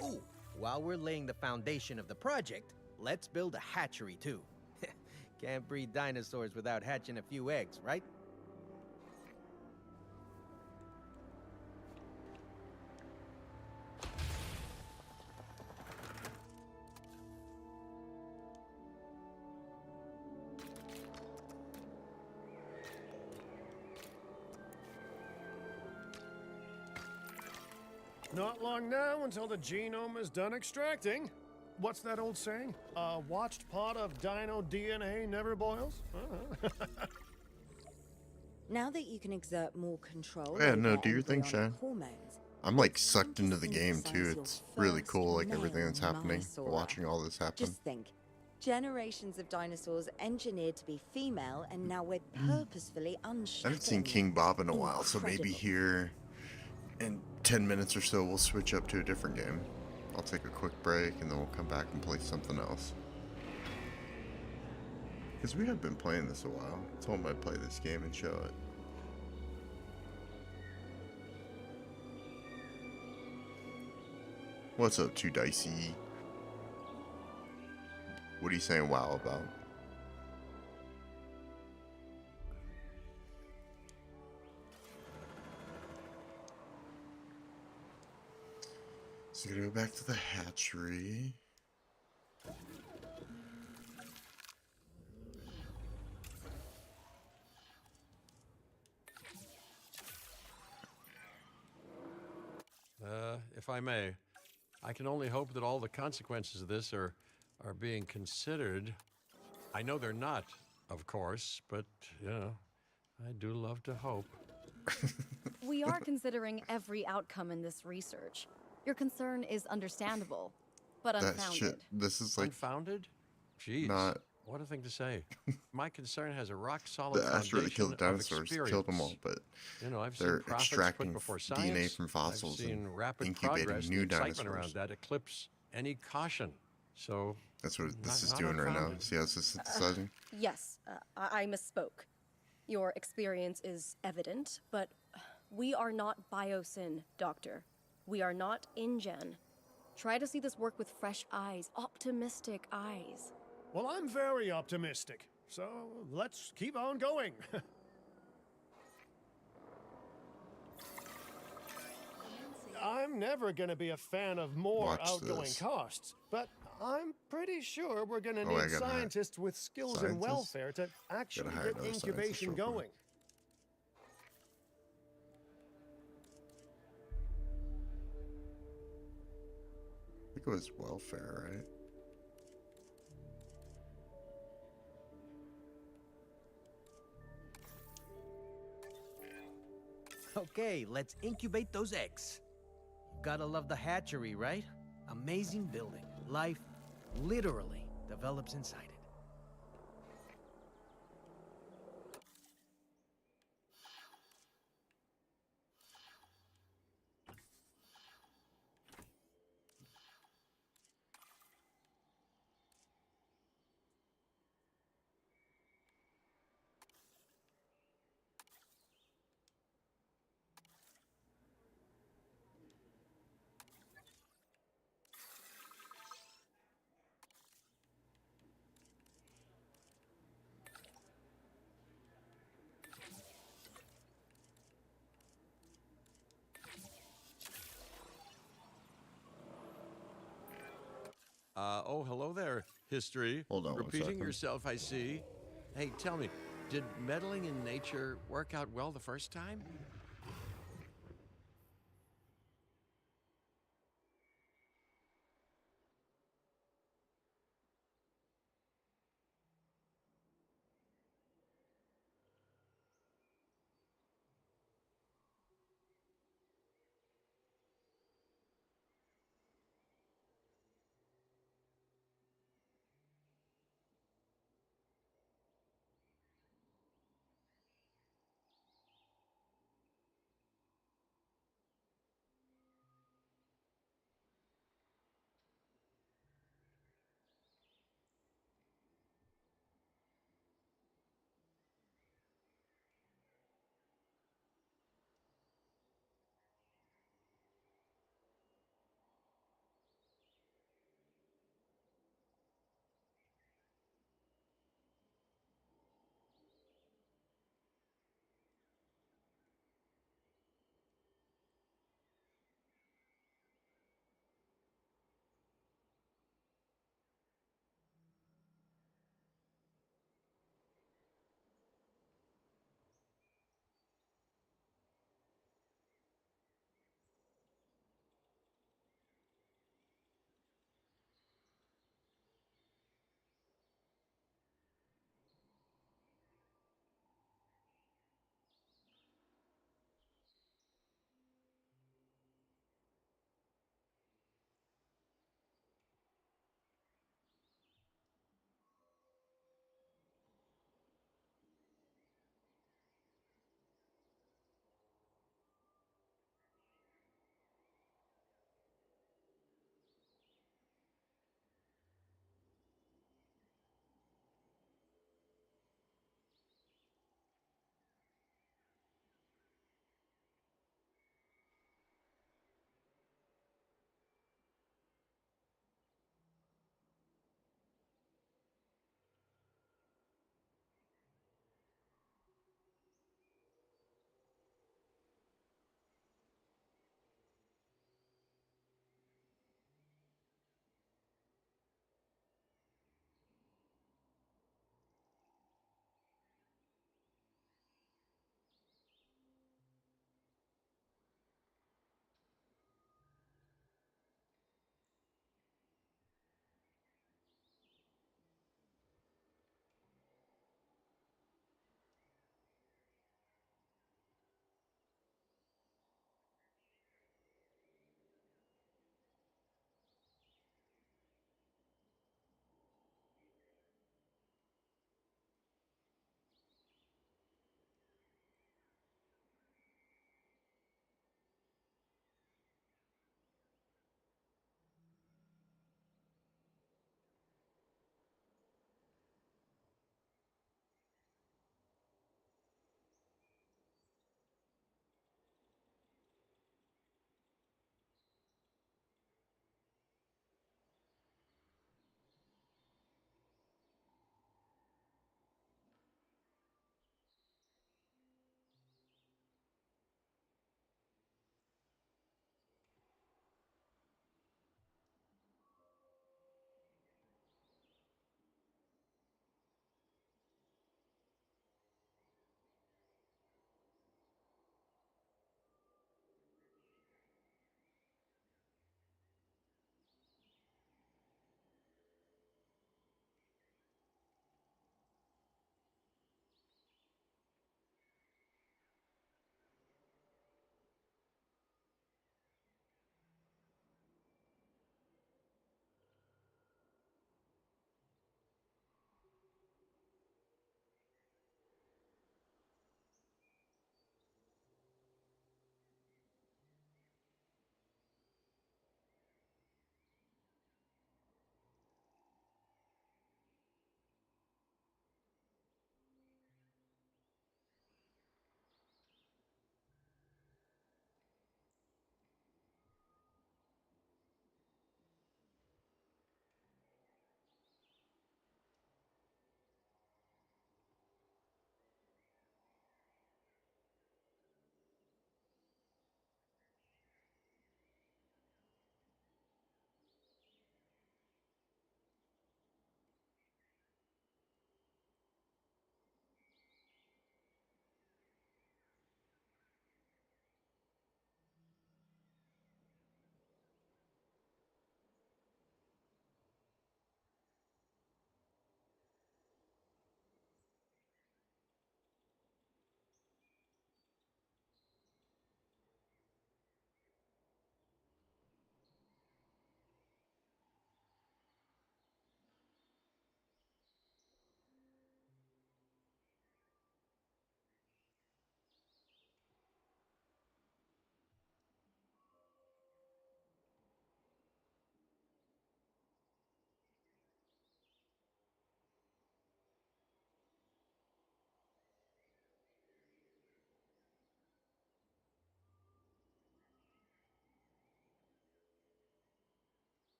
Ooh, while we're laying the foundation of the project, let's build a hatchery too. Can't breed dinosaurs without hatching a few eggs, right? Not long now until the genome is done extracting. What's that old saying? A watched pot of dino DNA never boils? Now that you can exert more control Yeah, over no, do your thing, embryonic Shan. hormones, I'm like it's sucked time into to the game too. synthesize your It's really first cool, like everything that's male happening. Mysora. Watching all this happen. Just think, generations of dinosaurs engineered to be female, and now we're purposefully I unshackling haven't seen them. King Bob in a while, so maybe Incredible. here in 10 minutes or so we'll switch up to a different game. I'll take a quick break and then we'll come back and play something else. Because we have been playing this a while. I told him I'd play this game and show it. What's up, Too Dicey? What are you saying wow about? So we gotta go back to the hatchery. If I may, I can only hope that all the consequences of this are being considered. I know they're not, of course, but, you know, I do love to hope. We are considering every outcome in this research. Your concern is understandable, but That unfounded. shit. This is like Unfounded? Jeez. not What a thing to say. My concern has a rock-solid the asteroid that foundation killed the of dinosaurs, experience. killed them all, but You know, I've seen they're profits put extracting before DNA science. from fossils I've seen and rapid incubating progress, new the excitement around dinosaurs. that eclipse any caution. So, That's what this is not doing right now. unfounded. See how it's synthesizing? Yes, I misspoke. Your experience is evident, but we are not Biosyn, Doctor. We are not InGen. Try to see this work with fresh eyes, optimistic eyes. Well, I'm very optimistic, so let's keep on going. I'm never gonna be a fan of more Watch outgoing this. costs, but I'm pretty sure we're gonna Oh, I need gotta hire scientists with skills in scientists? welfare to actually hire get another scientist incubation real quick. going. I think it was welfare, right? Okay, let's incubate those eggs. Gotta love the hatchery, right? Amazing building. Life literally develops inside it. Oh, hello there, history. Hold on one Repeating second. yourself, I see. Hey, tell me, did meddling in nature work out well the first time?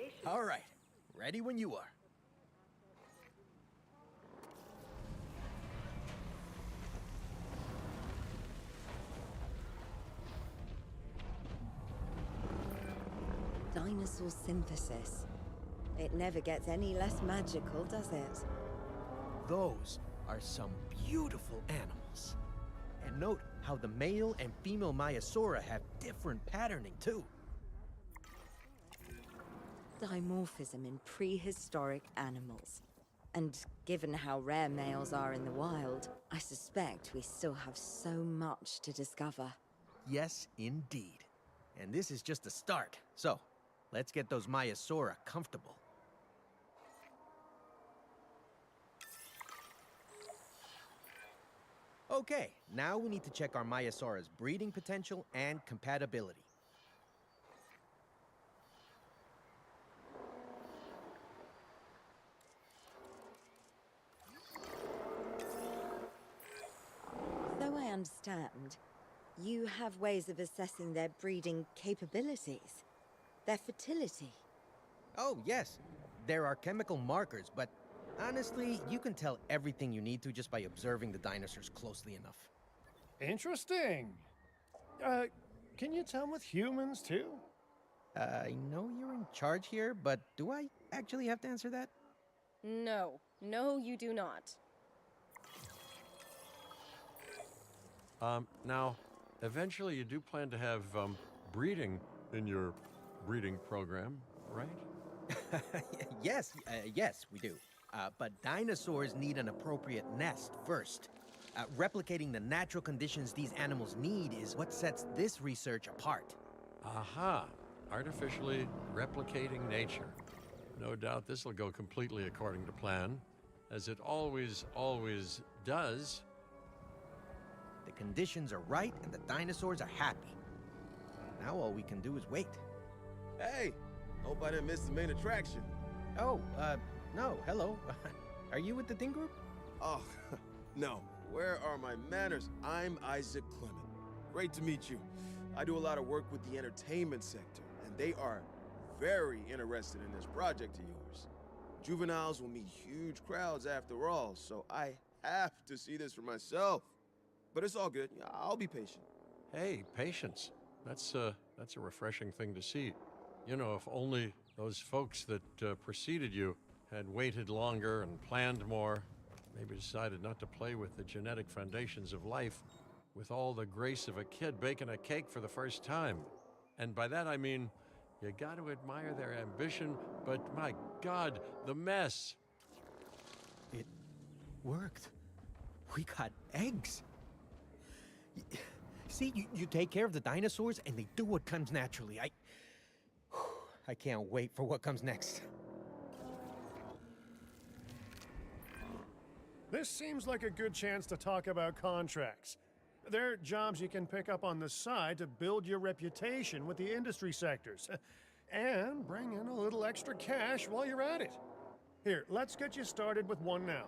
initiation. All right. Ready when you are. Dinosaur synthesis. It never gets any less magical, does it? Those are some beautiful animals. And note how the male and female Maiasaura have different patterning, too. Dimorphism in prehistoric animals. And given how rare males are in the wild, I suspect we still have so much to discover. Yes, indeed. And this is just the start. So, let's get those Maiasaura comfortable. Okay, now we need to check our Maiasaura's breeding potential and compatibility. So I understand, you have ways of assessing their breeding capabilities, their fertility. Oh, yes. There are chemical markers, but honestly, you can tell everything you need to just by observing the dinosaurs closely enough. Interesting. Can you tell with humans too? I know you're in charge here, but do I actually have to answer that? No. No, you do not. Now, eventually you do plan to have breeding in your breeding program, right? Yes, yes, we do. But dinosaurs need an appropriate nest first. Replicating the natural conditions these animals need is what sets this research apart. Aha! Artificially replicating nature. No doubt this will go completely according to plan, as it always does. The conditions are right and the dinosaurs are happy. Now all we can do is wait. Hey, hope I didn't miss the main attraction. Oh, no, hello. Are you with the Ding Group? Oh, no. Where are my manners? I'm Isaac Clement. Great to meet you. I do a lot of work with the entertainment sector, and they are very interested in this project of yours. Juveniles will meet huge crowds after all, so I have to see this for myself. But it's all good. I'll be patient. Hey, patience. That's a refreshing thing to see. You know, if only those folks that preceded you had waited longer and planned more, maybe decided not to play with the genetic foundations of life with all the grace of a kid baking a cake for the first time. And by that I mean, you got to admire their ambition, but my God, the mess. It worked. We got eggs. See, you take care of the dinosaurs and they do what comes naturally. I can't wait for what comes next. This seems like a good chance to talk about contracts. They're jobs you can pick up on the side to build your reputation with the industry sectors. And bring in a little extra cash while you're at it. Here, let's get you started with one now.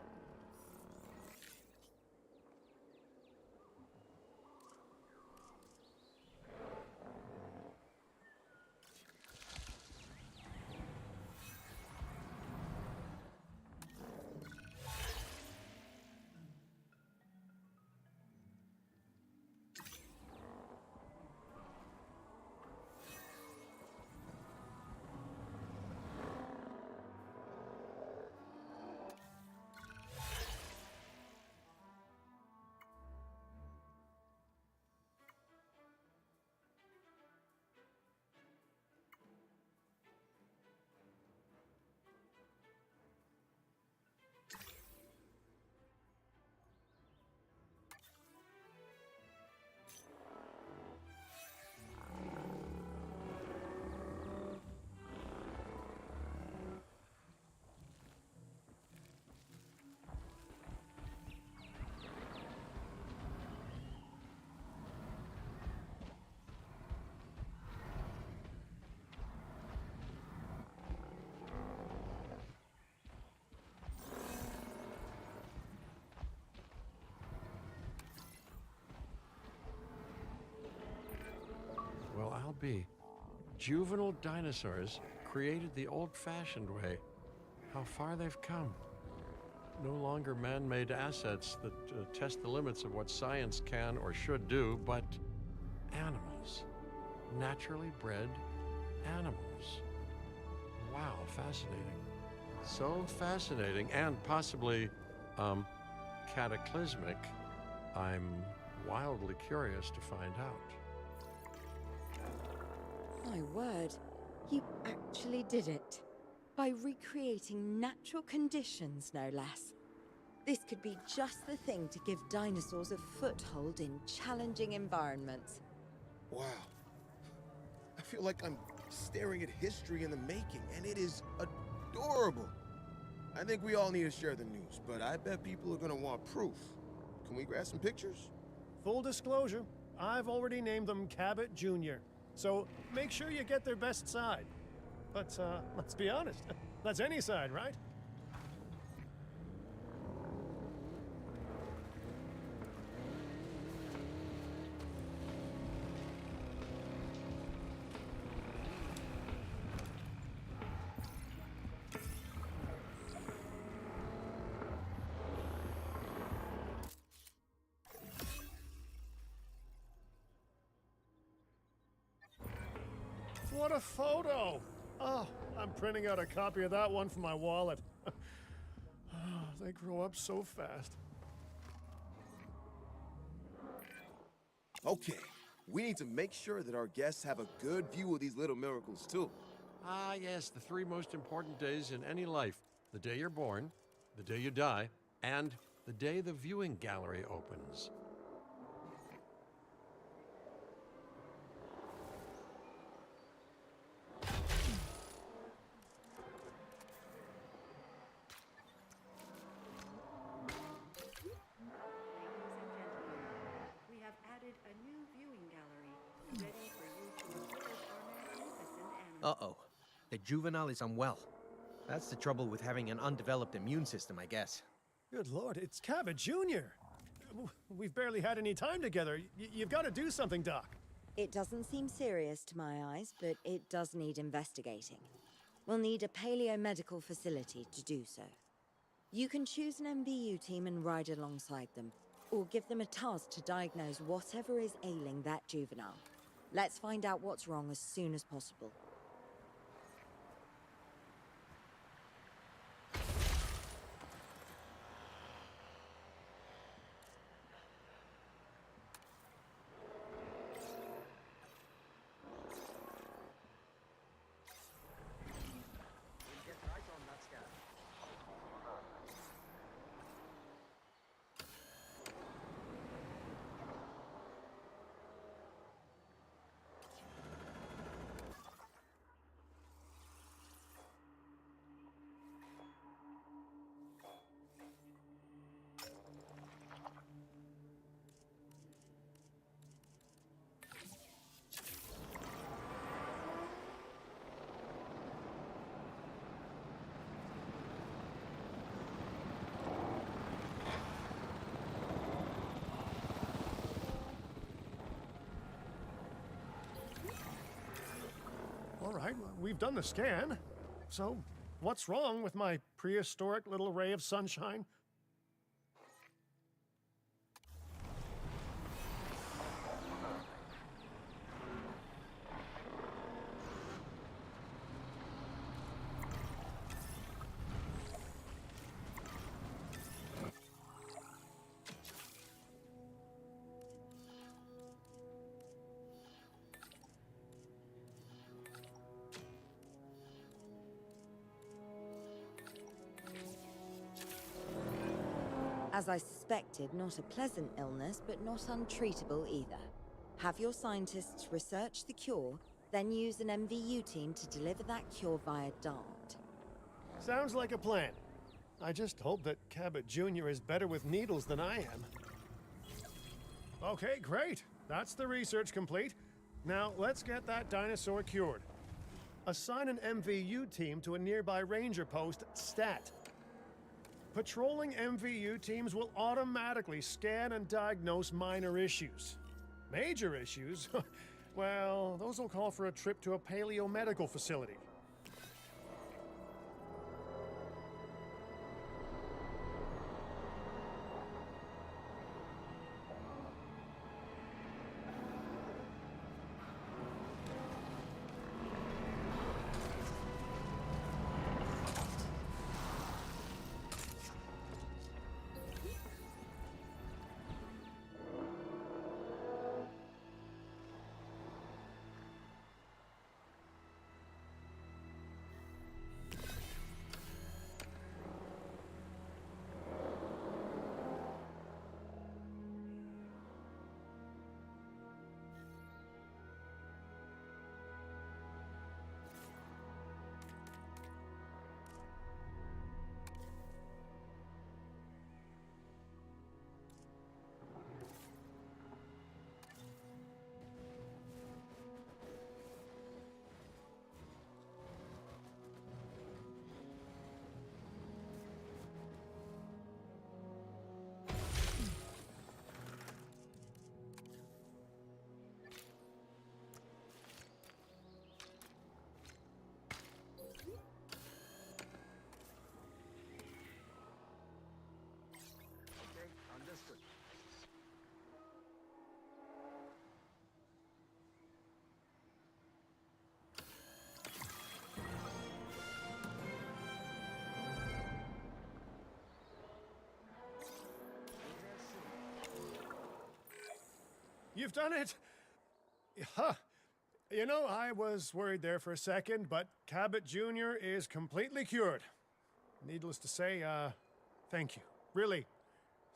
Well, I'll be. Juvenile dinosaurs created the old-fashioned way. How far they've come. No longer man-made assets that test the limits of what science can or should do, but animals. Naturally bred animals. Wow, fascinating. So fascinating and possibly, cataclysmic. I'm wildly curious to find out. My word, you actually did it. By recreating natural conditions, no less. This could be just the thing to give dinosaurs a foothold in challenging environments. Wow. I feel like I'm staring at history in the making, and it is adorable. I think we all need to share the news, but I bet people are gonna want proof. Can we grab some pictures? Full disclosure, I've already named them Cabot Jr., so make sure you get their best side. But let's be honest, that's any side, right? What a photo! Oh, I'm printing out a copy of that one for my wallet. Oh, they grow up so fast. Okay, we need to make sure that our guests have a good view of these little miracles, too. Ah, yes, the three most important days in any life. The day you're born, the day you die, and the day the viewing gallery opens. We have added a new viewing gallery, ready for you to observe our magnificent animals. Uh-oh. The juvenile is unwell. That's the trouble with having an undeveloped immune system, I guess. Good Lord, it's Cabot Jr. We've barely had any time together. You've got to do something, Doc. It doesn't seem serious to my eyes, but it does need investigating. We'll need a paleomedical facility to do so. You can choose an MVU team and ride alongside them, or give them a task to diagnose whatever is ailing that juvenile. Let's find out what's wrong as soon as possible. All right, we've done the scan. So, what's wrong with my prehistoric little ray of sunshine? As I suspected, not a pleasant illness, but not untreatable either. Have your scientists research the cure, then use an MVU team to deliver that cure via DART. Sounds like a plan. I just hope that Cabot Jr. is better with needles than I am. Okay, great. That's the research complete. Now, let's get that dinosaur cured. Assign an MVU team to a nearby ranger post, STAT. Patrolling MVU teams will automatically scan and diagnose minor issues. Major issues? Well, those will call for a trip to a paleomedical facility. You've done it! Huh. You know, I was worried there for a second, but Cabot Jr. is completely cured. Needless to say, thank you. Really,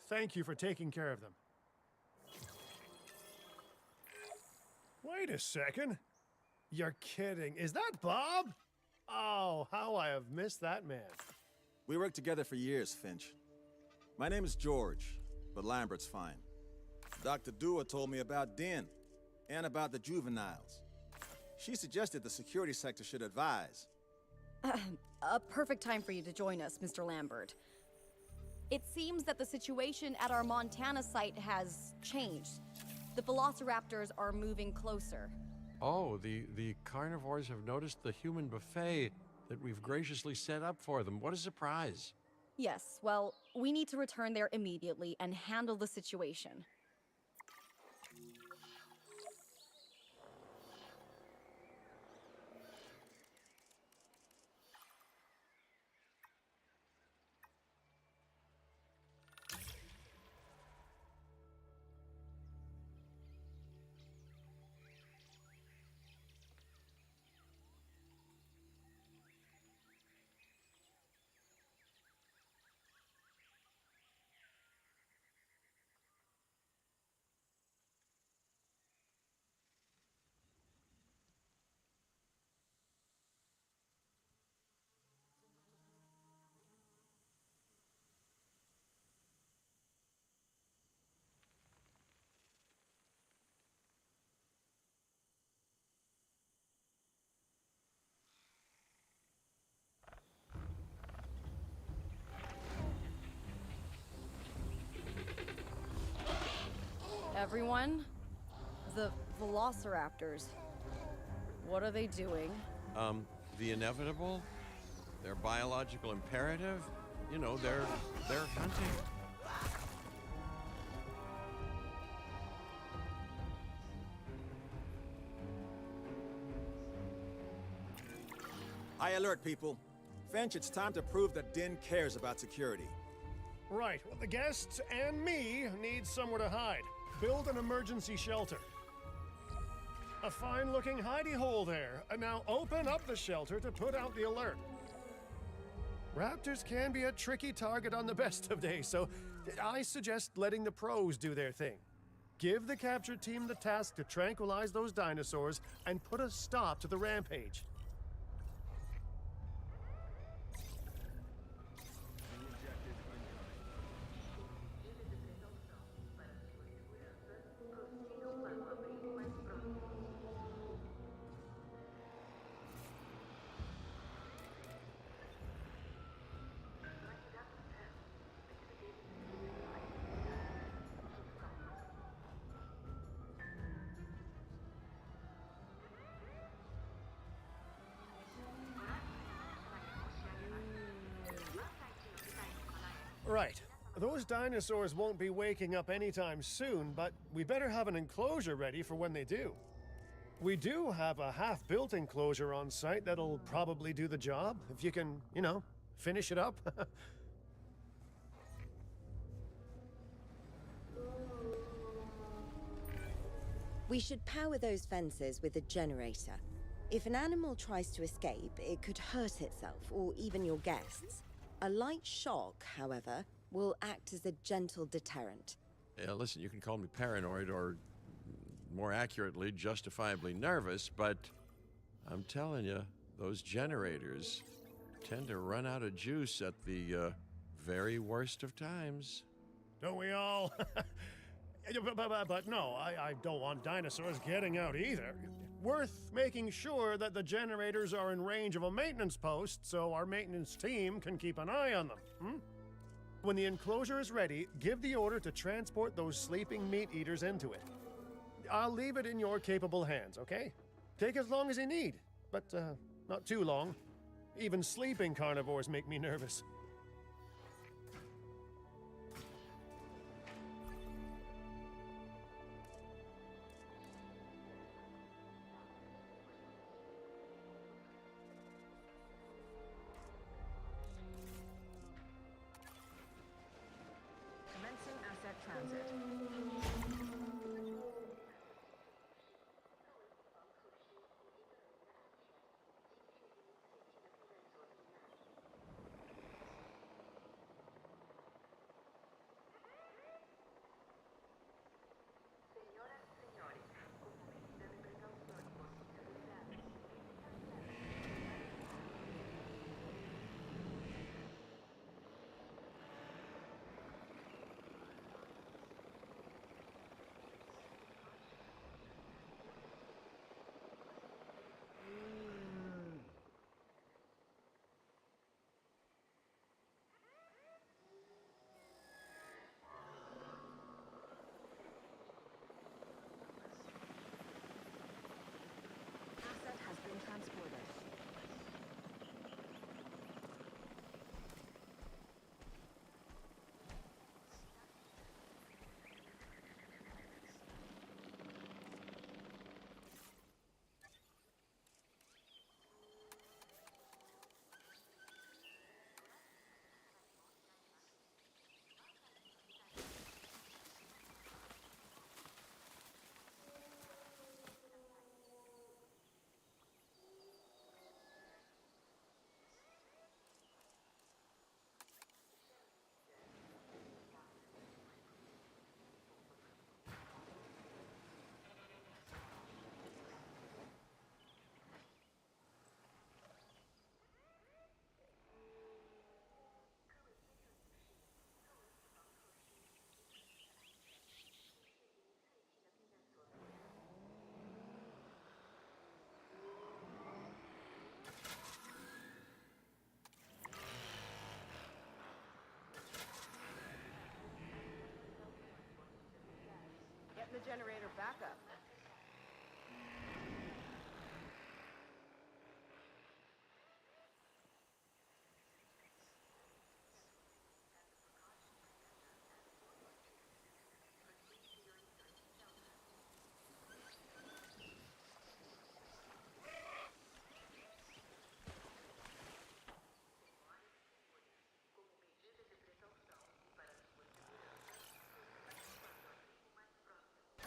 thank you for taking care of them. Wait a second. You're kidding. Is that Bob? Oh, how I have missed that man. We worked together for years, Finch. My name is George, but Lambert's fine. Dr. Dua told me about Den, and about the juveniles. She suggested the security sector should advise. A perfect time for you to join us, Mr. Lambert. It seems that the situation at our Montana site has changed. The velociraptors are moving closer. Oh, the carnivores have noticed the human buffet that we've graciously set up for them. What a surprise. Yes, well, we need to return there immediately and handle the situation. Everyone, the velociraptors, what are they doing? The inevitable, their biological imperative, you know, they're hunting. High alert, people. Finch, it's time to prove that Den cares about security. Right, well, the guests and me need somewhere to hide. Build an emergency shelter. A fine-looking hidey hole there. And now open up the shelter to put out the alert. Raptors can be a tricky target on the best of days, so I suggest letting the pros do their thing. Give the capture team the task to tranquilize those dinosaurs and put a stop to the rampage. Right. Those dinosaurs won't be waking up anytime soon, but we better have an enclosure ready for when they do. We do have a half-built enclosure on site that'll probably do the job, if you can, you know, finish it up. We should power those fences with a generator. If an animal tries to escape, it could hurt itself or even your guests. A light shock, however, will act as a gentle deterrent. Yeah, listen, you can call me paranoid or, more accurately, justifiably nervous, but I'm telling you, those generators tend to run out of juice at the very worst of times. Don't we all? But no, I don't want dinosaurs getting out either. Worth making sure that the generators are in range of a maintenance post so our maintenance team can keep an eye on them. When the enclosure is ready, give the order to transport those sleeping meat eaters into it. I'll leave it in your capable hands, okay? Take as long as you need, but not too long. Even sleeping carnivores make me nervous. Commencing asset transit. getting the generator back up.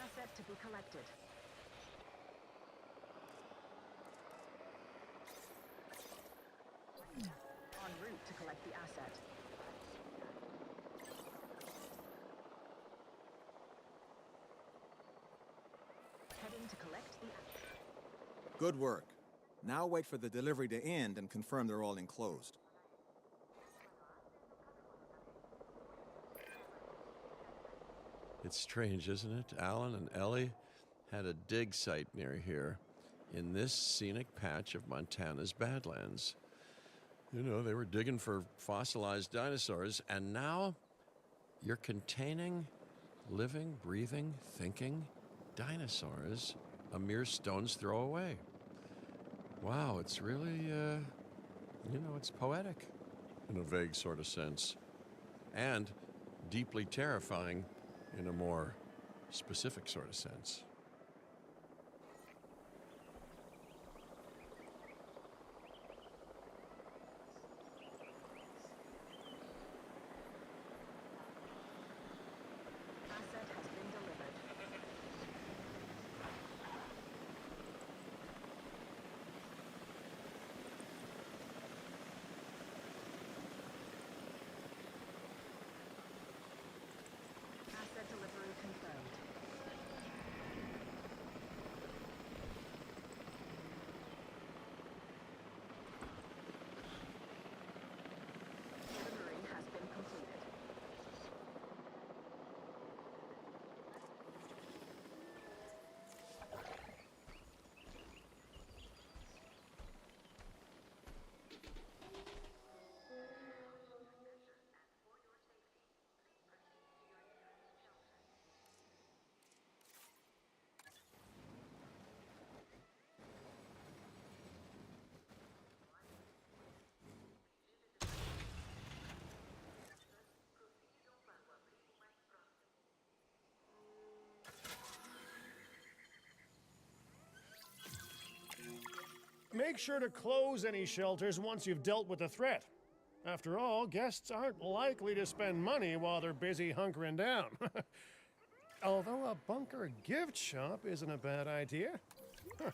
Asset to be collected. En route to collect the asset. Heading to collect the asset. Good work. Now wait for the delivery to end and confirm they're all enclosed. It's strange, isn't it? Alan and Ellie had a dig site near here in this scenic patch of Montana's Badlands. You know, they were digging for fossilized dinosaurs, and now you're containing living, breathing, thinking dinosaurs a mere stone's throw away. Wow, it's really, it's poetic in a vague sort of sense, and deeply terrifying in a more specific sort of sense. Asset has been delivered. Asset delivery confirmed. Delivery has been completed. Make sure to close any shelters once you've dealt with the threat. After all, guests aren't likely to spend money while they're busy hunkering down. Although a bunker gift shop isn't a bad idea. Huh.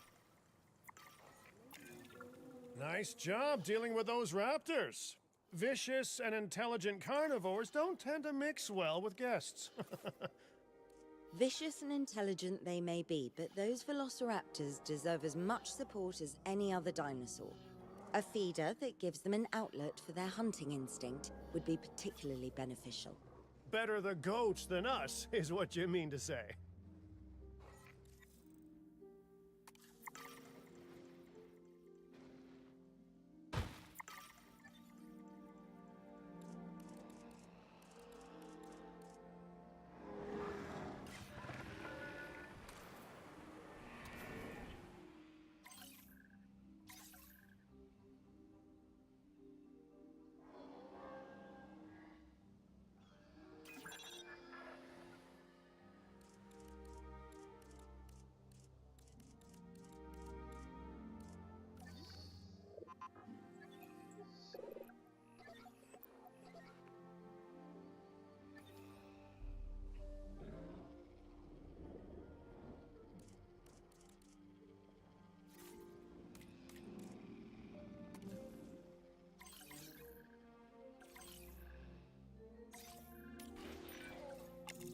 Nice job dealing with those raptors. Vicious and intelligent carnivores don't tend to mix well with guests. Vicious and intelligent they may be, but those velociraptors deserve as much support as any other dinosaur. A feeder that gives them an outlet for their hunting instinct would be particularly beneficial. Better the goats than us, is what you mean to say.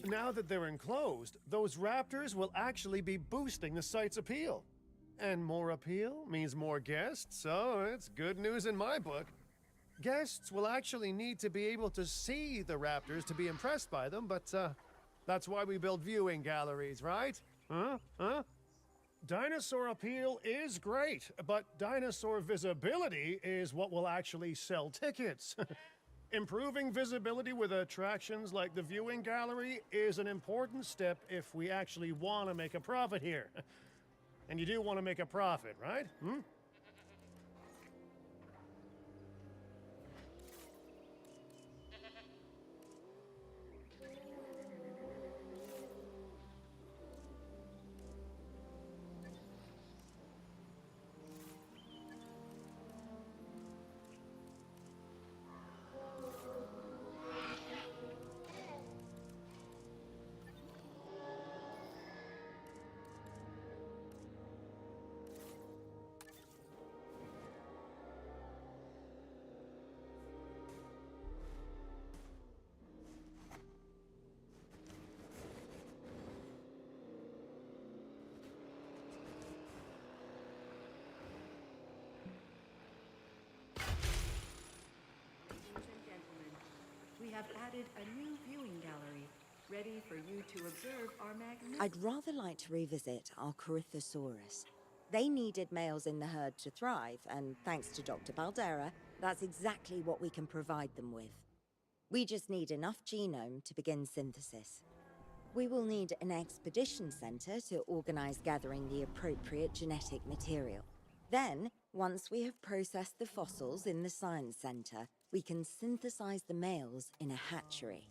Now that they're enclosed, those raptors will actually be boosting the site's appeal. And more appeal means more guests, so it's good news in my book. Guests will actually need to be able to see the raptors to be impressed by them, but that's why we build viewing galleries, right? Huh? Dinosaur appeal is great, but dinosaur visibility is what will actually sell tickets. Improving visibility with attractions like the viewing gallery is an important step if we actually want to make a profit here. And you do want to make a profit, right? Hmm? Ladies and gentlemen, we have added a new viewing gallery, ready for you to observe our magnificent... I'd rather like to revisit our Corythosaurus. They needed males in the herd to thrive, and thanks to Dr. Baldera, that's exactly what we can provide them with. We just need enough genome to begin synthesis. We will need an expedition center to organize gathering the appropriate genetic material. Then, once we have processed the fossils in the science center, we can synthesize the males in a hatchery.